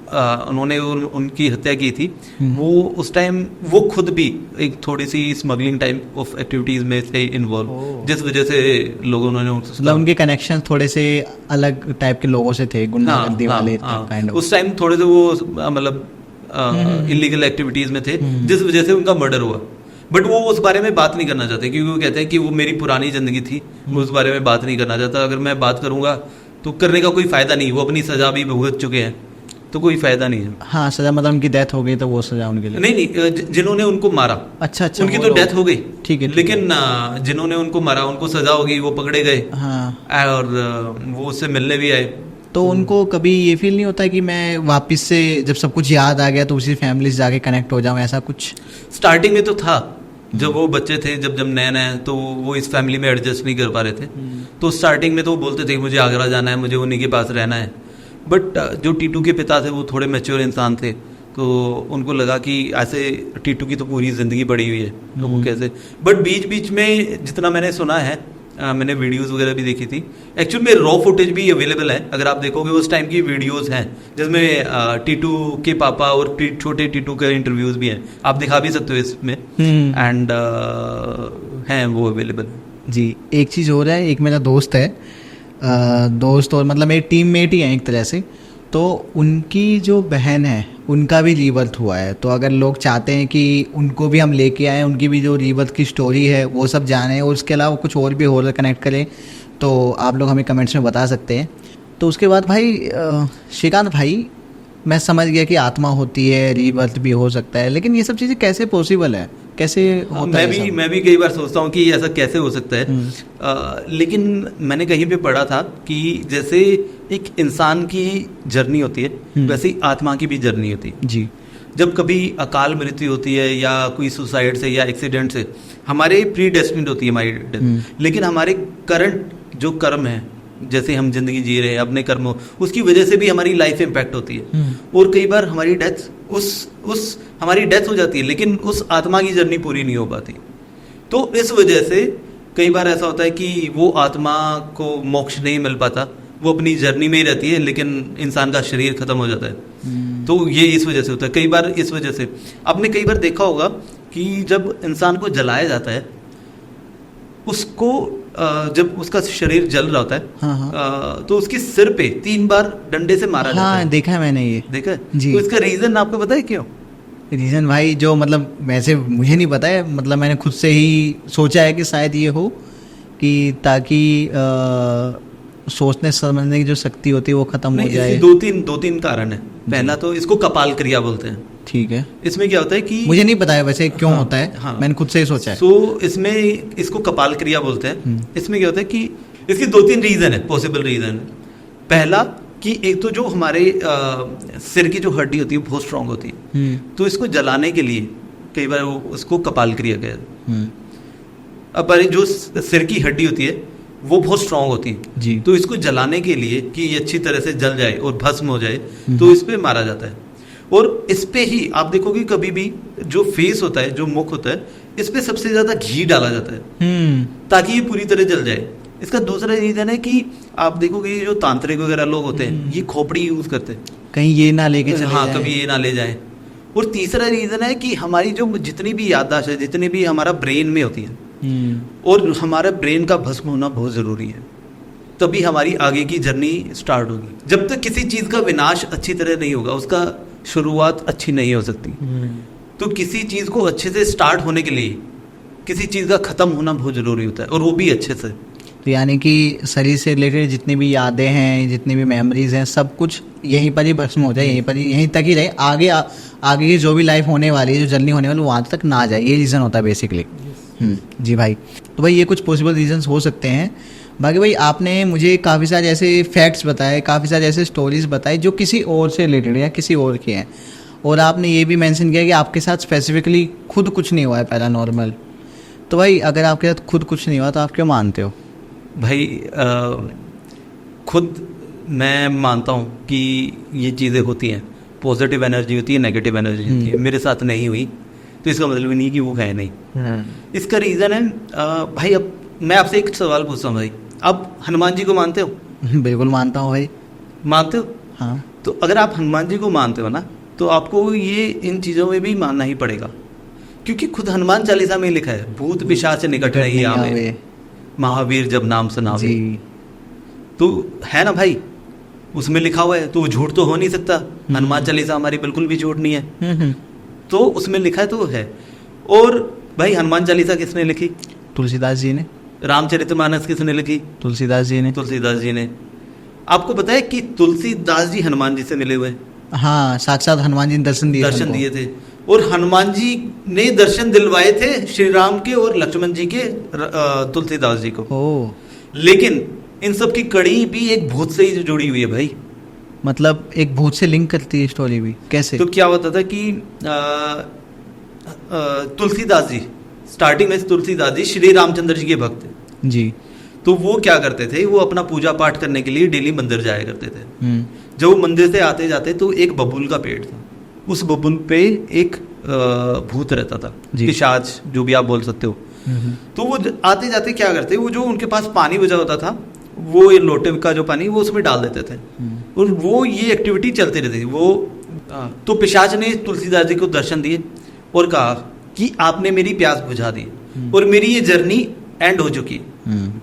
उन्होंने उनकी हत्या की थी, वो उस टाइम वो खुद भी एक थोड़ी सी स्मगलिंग टाइप ऑफ एक्टिविटीज में थे इन्वॉल्व, जिस वजह से लोगों ने मतलब उनके कनेक्शन थोड़े से अलग टाइप के लोगों से थे, गुंडागर्दी वाले काइंड ऑफ। उस टाइम थोड़े से वो मतलब इलीगल एक्टिविटीज में थे, जिस वजह से उनका मर्डर हुआ। बट वो उस बारे में बात नहीं करना चाहते, क्योंकि वो कहते हैं कि वो मेरी पुरानी जिंदगी थी, मैं उस बारे में बात नहीं करना चाहता। अगर मैं बात करूंगा तो करने का कोई फायदा नहीं, वो अपनी सजा भी भुगत चुके हैं, तो कोई फायदा नहीं है। हाँ, सजा मतलब उनकी डेथ हो गई तो वो सजा उनके लिए नहीं, जिन्होंने उनको मारा, अच्छा उनकी तो डेथ हो गई, ठीक है, लेकिन जिन्होंने उनको मारा उनको सजा हो गई, वो पकड़े गए। हाँ। और वो उससे मिलने भी आए। तो उनको कभी ये फील नहीं होता कि मैं वापस से जब सब कुछ याद आ गया तो उसी फैमिली से जाके कनेक्ट हो जाऊं, ऐसा कुछ? स्टार्टिंग में तो था, जब वो बच्चे थे, जब नए नए, तो वो इस फैमिली में एडजस्ट नहीं कर पा रहे थे। तो स्टार्टिंग में तो वो बोलते थे मुझे आगरा जाना है, मुझे उन्हीं के पास रहना है। बट जो टीटू के पिता थे वो थोड़े मैच्योर इंसान थे, तो उनको लगा कि ऐसे टीटू की तो पूरी ज़िंदगी पड़ी हुई है, तो वो कैसे। बट बीच बीच में जितना मैंने सुना है, मैंने वीडियोस वगैरह भी देखी थी, एक्चुअल में रॉ फुटेज भी अवेलेबल है, अगर आप देखोगे उस टाइम की वीडियोस हैं, जिसमें टीटू के पापा और छोटे टीटू के इंटरव्यूज भी हैं, आप दिखा भी सकते हो इसमें, एंड हैं वो अवेलेबल। जी, एक चीज़ हो रहा है, एक मेरा दोस्त है, दोस्त और मतलब मेरी टीममेट ही है एक तरह से, तो उनकी जो बहन है उनका भी रीबर्थ हुआ है। तो अगर लोग चाहते हैं कि उनको भी हम लेके आएँ, उनकी भी जो रीबर्थ की स्टोरी है वो सब जानें, और उसके अलावा कुछ और भी हॉरर कनेक्ट करें, तो आप लोग हमें कमेंट्स में बता सकते हैं। तो उसके बाद भाई श्रीकांत भाई, मैं समझ गया कि आत्मा होती है, रीबर्थ भी हो सकता है, लेकिन ये सब चीज़ें कैसे पॉसिबल है, कैसे होता है? मैं भी कई बार सोचता हूँ कि ऐसा कैसे हो सकता है। लेकिन मैंने कहीं पे पढ़ा था कि जैसे एक इंसान की जर्नी होती है, वैसे ही आत्मा की भी जर्नी होती है जी। जब कभी अकाल मृत्यु होती है या कोई सुसाइड से या एक्सीडेंट से, हमारे प्री डेस्टिन्ड होती है हमारी डेथ, लेकिन हमारे करंट जो कर्म है, जैसे हम जिंदगी जी रहे हैं अपने कर्मों, उसकी वजह से भी हमारी लाइफ इम्पैक्ट होती है। और कई बार हमारी डेथ उस हमारी डेथ हो जाती है, लेकिन उस आत्मा की जर्नी पूरी नहीं हो पाती। तो इस वजह से कई बार ऐसा होता है कि वो आत्मा को मोक्ष नहीं मिल पाता, वो अपनी जर्नी में ही रहती है, लेकिन इंसान का शरीर खत्म हो जाता है। तो ये इस वजह से होता है, कई बार इस वजह से। आपने कई बार देखा होगा कि जब इंसान को जलाया जाता है, उसको जब उसका शरीर जल रहा होता है, हाँ। तो उसके सिर पे 3 बार डंडे से मारा जाता है। देखा है मैंने, ये देखा है जी। तो इसका रीजन आपको पता है क्यों? रीजन भाई जो मतलब वैसे मुझे नहीं पता है, मतलब मैंने खुद से ही सोचा है कि शायद ये हो कि ताकि सोचने समझने की जो शक्ति होती है वो खत्म हो जाए। दो तीन कारण है। पहला तो इसको कपाल क्रिया बोलते हैं, ठीक है। इसमें क्या होता है कि मुझे नहीं पता है वैसे क्यों होता है, हाँ, मैंने खुद से ही सोचा है। तो इसमें इसको कपाल क्रिया बोलते हैं। इसमें क्या होता है कि इसकी 2-3 रीजन है, पॉसिबल रीजन। पहला कि एक तो जो हमारे सिर की जो हड्डी होती है बहुत स्ट्रांग होती है, तो इसको जलाने के लिए कई बार उसको कपाल क्रिया कहते हैं। अब जो सिर की हड्डी होती है वो बहुत स्ट्रांग होती है जी, तो इसको जलाने के लिए कि ये अच्छी तरह से जल जाए और भस्म हो जाए, तो इस पे मारा जाता है। और इस पे ही आप देखोगे कभी भी जो फेस होता है, जो मुख होता है, इस पे सबसे ज्यादा घी डाला जाता है ताकि ये पूरी तरह जल जाए। इसका दूसरा रीजन है कि आप देखोगे ये जो तांत्रिक वगैरह लोग होते हैं, ये खोपड़ी यूज करते हैं, कहीं ये ना लेके चले हाँ, कभी ये ना ले जाए। और तीसरा रीजन है कि हमारी जो जितनी भी याददाश्त है, जितनी भी हमारा ब्रेन में होती है, और हमारे ब्रेन का भस्म होना बहुत जरूरी है, तभी हमारी आगे की जर्नी स्टार्ट होगी। जब तक किसी चीज का विनाश अच्छी तरह नहीं होगा, उसका शुरुआत अच्छी नहीं हो सकती। तो किसी चीज़ को अच्छे से स्टार्ट होने के लिए किसी चीज़ का ख़त्म होना बहुत ज़रूरी होता है, और वो भी अच्छे से। तो यानी कि शरीर से रिलेटेड जितनी भी यादें हैं, जितनी भी मेमोरीज हैं, सब कुछ यहीं पर ही भस्म हो जाए, यहीं तक ही रहे। आगे की जो भी लाइफ होने वाली है, जो जर्नी होने वाली, वहाँ तक ना जाए। ये रीज़न होता है बेसिकली। जी भाई, तो भाई ये कुछ पॉसिबल रीजंस हो सकते हैं। बाकी भाई आपने मुझे काफ़ी सारे ऐसे फैक्ट्स बताए, काफ़ी सारे ऐसे स्टोरीज बताई जो किसी और से रिलेटेड या किसी और के हैं, और आपने ये भी मेंशन किया कि आपके साथ स्पेसिफिकली खुद कुछ नहीं हुआ है पैरानॉर्मल। तो भाई अगर आपके साथ खुद कुछ नहीं हुआ तो आप क्यों मानते हो? भाई खुद मैं मानता हूँ कि ये चीज़ें होती हैं, पॉजिटिव एनर्जी होती है, नेगेटिव एनर्जी होती है। मेरे साथ नहीं हुई तो इसका मतलब नहीं कि वो है नहीं। इसका रीज़न है भाई, अब मैं आपसे एक सवाल पूछता हूँ भाई, आप हनुमान जी को मानते हो? बिल्कुल मानता हूँ भाई। मानते हो? हाँ। तो अगर आप हनुमान जी को मानते हो ना, तो आपको ये इन चीज़ों में भी मानना ही पड़ेगा, क्योंकि खुद हनुमान चालीसा में लिखा है, भूत पिशाच से निकट नहीं आवे, महावीर जब नाम सुनावे। तो है ना भाई, उसमें लिखा हुआ है, तो वो झूठ तो हो नहीं सकता। हनुमान चालीसा हमारी बिल्कुल भी झूठ नहीं है, तो उसमें लिखा है तो है। और भाई हनुमान चालीसा किसने लिखी? तुलसीदास जी ने। रामचरितमानस किसने लिखी? तुलसीदास जी ने। तुलसीदास जी ने। आपको पता है कि तुलसीदास जी हनुमान जी से मिले हुए? हाँ, साक्षात हनुमान जी ने दर्शन दिए थे। और हनुमान जी ने दर्शन दिलवाए थे श्री राम के और लक्ष्मण जी के तुलसीदास जी को। लेकिन इन सब की कड़ी भी एक भूत से ही जुड़ी हुई है भाई। मतलब एक भूत से लिंक करती है स्टोरी भी? कैसे? तो क्या होता था कि तुलसीदास जी, स्टार्टिंग में तुलसीदास जी श्री रामचंद्र जी के भक्त थे जी। तो वो क्या करते थे, वो अपना पूजा पाठ करने के लिए डेली मंदिर जाया करते थे। जब वो मंदिर से आते जाते तो एक बबूल का पेड़ था, उस बबूल पे एक भूत रहता था, पिशाच जो भी आप बोल सकते हो। तो वो आते जाते क्या करते, वो जो उनके पास पानी बचा होता था, वो ये लोटे का जो पानी वो उसमें डाल देते थे, और वो ये एक्टिविटी चलती रहती थी। वो तो पिशाच ने तुलसीदास जी को दर्शन दिए और कहा कि आपने मेरी प्यास बुझा दी और मेरी ये जर्नी एंड हो चुकी है,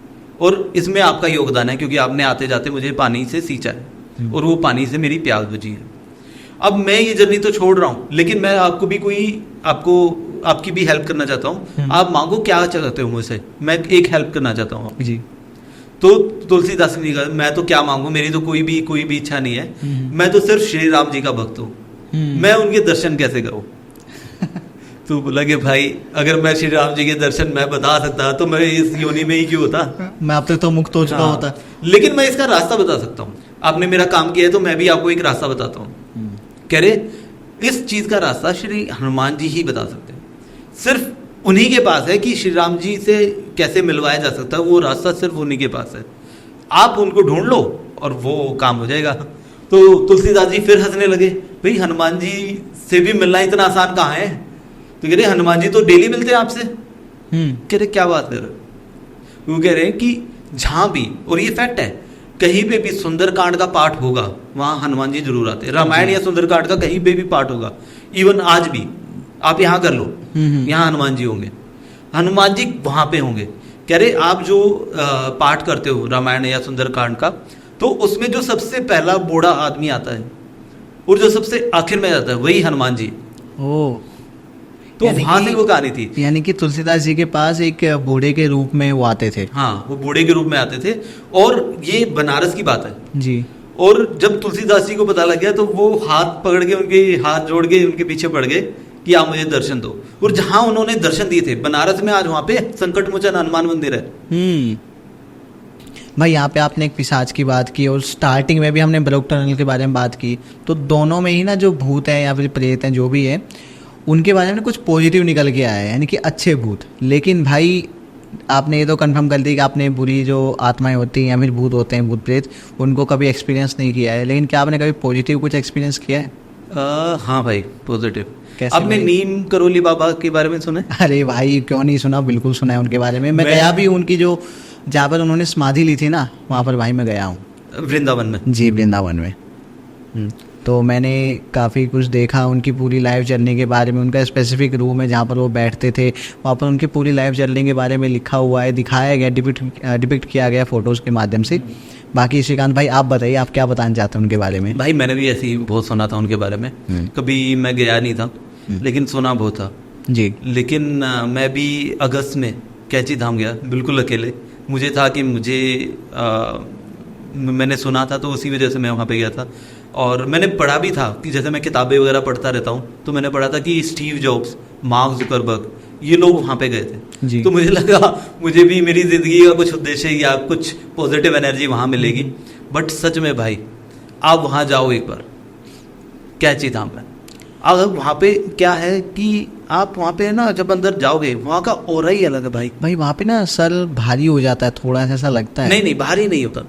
और इसमें आपका योगदान है, क्योंकि आपने आते जाते मुझे पानी से सींचा है और वो पानी से मेरी प्यास बुझी है। अब मैं ये जर्नी तो छोड़ रहा हूँ, लेकिन मैं आपको भी आपकी भी हेल्प करना चाहता हूँ। आप मांगो क्या चाहते हो मुझसे, मैं एक हेल्प करना चाहता हूँ जी। तो तुलसीदास ने कहा, मैं तो क्या मांगू, मेरी तो कोई भी इच्छा नहीं है, मैं तो सिर्फ श्री राम जी का भक्त हूँ, मैं उनके दर्शन कैसे करूँ? तो बोला कि भाई अगर मैं श्री राम जी के दर्शन मैं बता सकता तो मैं इस योनि में ही क्यों होता, मैं अब तक तो मुक्त हो चुका होता। लेकिन मैं इसका रास्ता बता सकता हूँ, आपने मेरा काम किया है तो मैं भी आपको एक रास्ता बताता हूँ। कह रहे इस चीज का रास्ता श्री हनुमान जी ही बता सकते हैं, सिर्फ उन्हीं के पास है कि श्री राम जी से कैसे मिलवाया जा सकता है, वो रास्ता सिर्फ उन्हीं के पास है, आप उनको ढूंढ लो और वो काम हो जाएगा। तो तुलसीदास जी फिर हंसने लगे, भाई हनुमान जी से भी मिलना इतना आसान कहाँ है? तो कह रहे हनुमान जी तो डेली मिलते हैं आपसे। कह रहे क्या बात कर रहे हो? वो कह रहे हैं कि जहां भी, और ये फैक्ट है, कहीं पे भी सुंदरकांड का पाठ होगा वहां हनुमान जी जरूर आते हैं। रामायण या सुंदरकांड का कहीं पे भी पाठ होगा, इवन आज भी आप यहाँ कर लो, यहाँ हनुमान जी होंगे, हनुमान जी वहां पे होंगे। कह रहे आप जो पाठ करते हो रामायण या सुंदरकांड का, तो उसमें जो सबसे पहला बूढ़ा आदमी आता है और जो सबसे आखिर में आता है वही हनुमान जी। तो वहां से वो कहानी थी, यानी कि तुलसीदास जी के पास एक बूढ़े के रूप में वो आते थे। हाँ, वो बूढ़े के रूप में आते थे, और ये बनारस की बात है जी। और जब तुलसीदास जी को पता लग गया तो वो हाथ पकड़ के, उनके हाथ जोड़ के उनके पीछे पड़ गए कि आप मुझे दर्शन दो। और जहां उन्होंने दर्शन दिए थे बनारस में, आज वहां पे संकट मोचन हनुमान मंदिर है। भाई यहाँ पे आपने एक पिशाच की बात की और स्टार्टिंग में भी हमने ब्रोक टनल के बारे में बात की, तो दोनों में ही ना जो भूत है या फिर प्रेत हैं जो भी है, उनके बारे में कुछ पॉजिटिव निकल के आया है, यानी कि अच्छे भूत। लेकिन भाई आपने ये तो कंफर्म कर दिया कि आपने बुरी जो आत्माएं होती हैं या फिर भूत होते हैं, भूत प्रेत, उनको कभी एक्सपीरियंस नहीं किया है। लेकिन क्या आपने कभी पॉजिटिव कुछ एक्सपीरियंस किया है? हाँ भाई, पॉजिटिव। कैसे? आपने नीम करोली बाबा के बारे में सुना है? अरे भाई क्यों नहीं सुना, बिल्कुल सुना है उनके बारे में। मैं गया भी, उनकी जो जहाँ पर उन्होंने समाधि ली थी ना, वहाँ पर भाई मैं गया हूँ। वृंदावन में? जी, वृंदावन में। तो मैंने काफ़ी कुछ देखा उनकी पूरी लाइफ जर्नी के बारे में। उनका स्पेसिफिक रूम है जहाँ पर वो बैठते थे, वहाँ पर उनकी पूरी लाइफ जर्नी के बारे में लिखा हुआ है, दिखाया गया, डिपिक्ट किया गया फ़ोटोज़ के माध्यम से। बाकी श्रीकांत भाई आप बताइए, आप क्या बताना चाहते हैं उनके बारे में? भाई मैंने भी ऐसे ही बहुत सुना था उनके बारे में, कभी मैं गया नहीं था लेकिन सुना बहुत था जी। लेकिन मैं भी अगस्त में कैची धाम गया बिल्कुल अकेले। मुझे था कि मैंने सुना था तो उसी वजह से मैं वहाँ पे गया था। और मैंने पढ़ा भी था कि जैसे मैं किताबें वगैरह पढ़ता रहता हूँ, तो मैंने पढ़ा था कि स्टीव जॉब्स, मार्क जुकरबर्ग, ये लोग वहाँ पे गए थे। तो मुझे लगा मुझे भी मेरी ज़िंदगी का कुछ उद्देश्य या कुछ पॉजिटिव एनर्जी वहाँ मिलेगी। बट सच में भाई आप वहाँ जाओ एक बार कैची धाम में, अगर वहाँ पे क्या है कि आप वहाँ पे ना जब अंदर जाओगे वहाँ का ऑरा ही अलग है भाई। वहाँ पे ना सर भारी हो जाता है, थोड़ा सा ऐसा लगता है। नहीं भारी नहीं होता।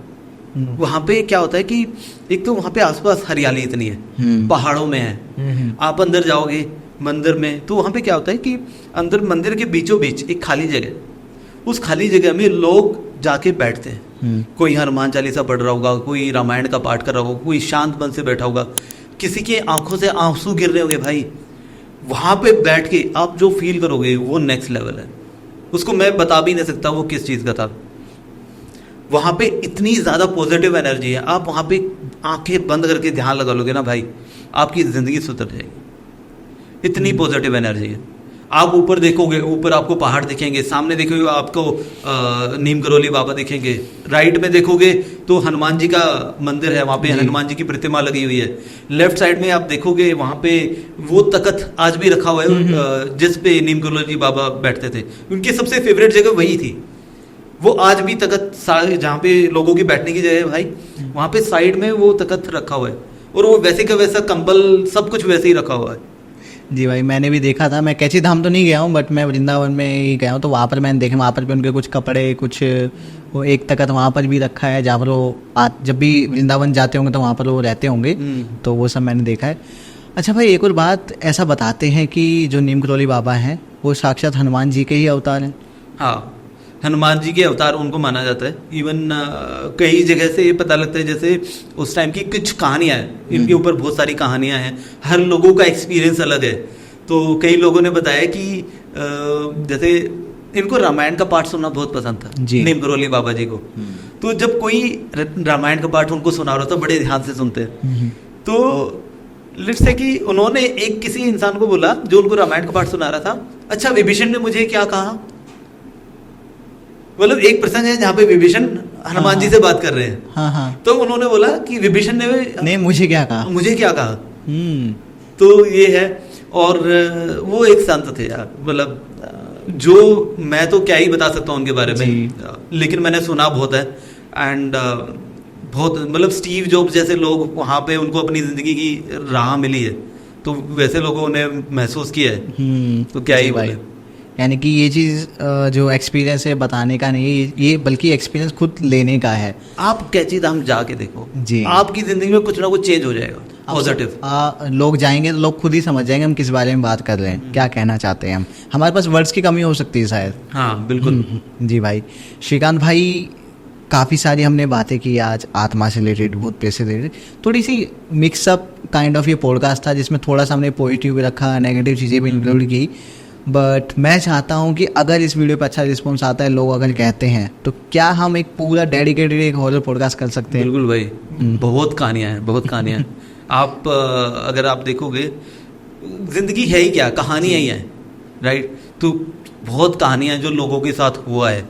वहाँ पे क्या होता है कि एक तो वहाँ पे आसपास हरियाली इतनी है, पहाड़ों में है। आप अंदर जाओगे मंदिर में तो वहाँ पे क्या होता है कि अंदर मंदिर के बीचों बीच एक खाली जगह, उस खाली जगह में लोग जाके बैठते हैं। कोई हनुमान चालीसा पढ़ रहा होगा, कोई रामायण का पाठ कर रहा होगा, कोई शांत मन से बैठा होगा, किसी के आंखों से आंसू गिर रहे होंगे। भाई वहाँ पे बैठ के आप जो फील करोगे वो नेक्स्ट लेवल है, उसको मैं बता भी नहीं सकता वो किस चीज़ का था। वहाँ पे इतनी ज़्यादा पॉजिटिव एनर्जी है, आप वहाँ पे आंखें बंद करके ध्यान लगा लोगे ना भाई, आपकी ज़िंदगी सुधर जाएगी। इतनी पॉजिटिव एनर्जी है। आप ऊपर देखोगे, ऊपर आपको पहाड़ दिखेंगे, सामने देखोगे आपको नीम करोली बाबा दिखेंगे, राइट में देखोगे तो हनुमान जी का मंदिर है, वहाँ पे हनुमान जी की प्रतिमा लगी हुई है। लेफ्ट साइड में आप देखोगे वहाँ पे वो तख्त आज भी रखा हुआ है जिस पे नीम करोली बाबा बैठते थे। उनकी सबसे फेवरेट जगह वही थी, वो आज भी तख्त जहाँ पे लोगों की बैठने की जगह है भाई, वहाँ पे साइड में वो तख्त रखा हुआ है और वो वैसे का वैसा कंबल सब कुछ वैसे ही रखा हुआ है। जी भाई मैंने भी देखा था। मैं कैची धाम तो नहीं गया हूँ बट मैं वृंदावन में ही गया हूँ, तो वहाँ पर मैंने देखा, वहाँ पर भी उनके कुछ कपड़े, कुछ वो एक तख्त वहाँ पर भी रखा है जहाँ पर वो जब भी वृंदावन जाते होंगे तो वहाँ पर वो रहते होंगे, तो वो सब मैंने देखा है। अच्छा भाई एक और बात, ऐसा बताते हैं कि जो नीम करोली बाबा हैं वो साक्षात हनुमान जी के ही अवतार हैं। हाँ, हनुमान जी के अवतार उनको माना जाता है। इवन कई जगह से ये पता लगता है, जैसे उस टाइम की कुछ कहानियाँ हैं, इनके ऊपर बहुत सारी कहानियाँ हैं, हर लोगों का एक्सपीरियंस अलग है। तो कई लोगों ने बताया कि जैसे इनको रामायण का पाठ सुनना बहुत पसंद था नीम करोली बाबा जी को। तो जब कोई रामायण का पाठ उनको सुना रहा था बड़े ध्यान से सुनते हैं। तो लेट्स से कि उन्होंने एक किसी इंसान को बोला जो उनको रामायण का पाठ सुना रहा था, अच्छा विभीषण ने मुझे क्या कहा। मतलब एक प्रसंग है जहाँ पे विभीषण हनुमान जी से बात कर रहे हैं। तो उन्होंने बोला कि विभीषण ने मुझे क्या कहा, मुझे क्या कहा। तो ये है। और वो एक संत थे यार, मतलब जो मैं तो क्या ही बता सकता हूँ उनके बारे में, लेकिन मैंने सुना बहुत है। एंड बहुत मतलब स्टीव जॉब्स जैसे लोग वहाँ पे उनको अपनी जिंदगी की राह मिली है, तो वैसे लोगों ने महसूस किया है। तो क्या ही बोले। यानी कि ये चीज़ जो एक्सपीरियंस है बताने का नहीं, ये बल्कि एक्सपीरियंस खुद लेने का है। आप कैची धाम जाके देखो जी, आपकी ज़िंदगी में कुछ ना कुछ चेंज हो जाएगा पॉजिटिव। लोग जाएंगे तो लोग खुद ही समझ जाएंगे हम किस बारे में बात कर रहे हैं, क्या कहना चाहते हैं हम। हमारे पास वर्ड्स की कमी हो सकती है शायद। हाँ बिल्कुल। जी भाई। श्रीकांत भाई काफ़ी सारी हमने बातें की आज, आत्मा से रिलेटेड, भूत प्रेत से रिलेटेड, थोड़ी सी मिक्सअप काइंड ऑफ ये पॉडकास्ट था जिसमें थोड़ा सा हमने पॉजिटिव भी रखा, नेगेटिव चीज़ें भी इंक्लूड की। बट मैं चाहता हूँ कि अगर इस वीडियो पे अच्छा रिस्पॉन्स आता है, लोग अगर कहते हैं, तो क्या हम एक पूरा डेडिकेटेड एक हॉरर पॉडकास्ट कर सकते हैं? बिल्कुल भाई, बहुत कहानियाँ हैं, बहुत कहानियाँ हैं। आप अगर आप देखोगे जिंदगी है ही क्या, कहानियाँ ही हैं, राइट। तो बहुत कहानियाँ जो लोगों के साथ हुआ है,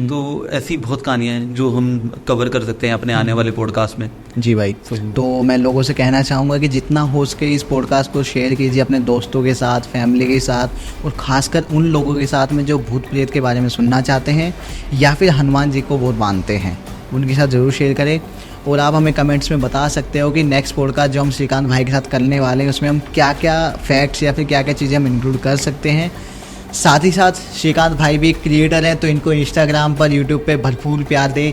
तो ऐसी बहुत कहानियाँ हैं जो हम कवर कर सकते हैं अपने आने वाले पॉडकास्ट में। जी भाई। तो मैं लोगों से कहना चाहूँगा कि जितना हो सके इस पॉडकास्ट को शेयर कीजिए अपने दोस्तों के साथ, फैमिली के साथ, और ख़ासकर उन लोगों के साथ में जो भूत प्रेत के बारे में सुनना चाहते हैं या फिर हनुमान जी को बहुत मानते हैं, उनके साथ ज़रूर शेयर करें। और आप हमें कमेंट्स में बता सकते हो कि नेक्स्ट पॉडकास्ट जो हम श्रीकांत भाई के साथ करने वाले हैं उसमें हम क्या क्या फैक्ट्स या फिर क्या क्या चीज़ें हम इंक्लूड कर सकते हैं। साथ ही साथ श्रीकांत भाई भी एक क्रिएटर हैं, तो इनको इंस्टाग्राम पर, यूट्यूब पे भरपूर प्यार दें।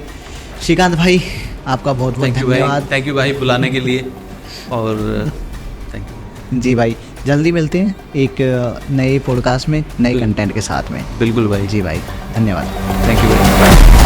श्रीकांत भाई आपका बहुत बहुत धन्यवाद। थैंक यू भाई बुलाने के लिए, और थैंक यू। जी भाई, जल्दी मिलते हैं एक नए पॉडकास्ट में, नए कंटेंट के साथ में। बिल्कुल भाई। जी भाई, धन्यवाद। थैंक यू भाई।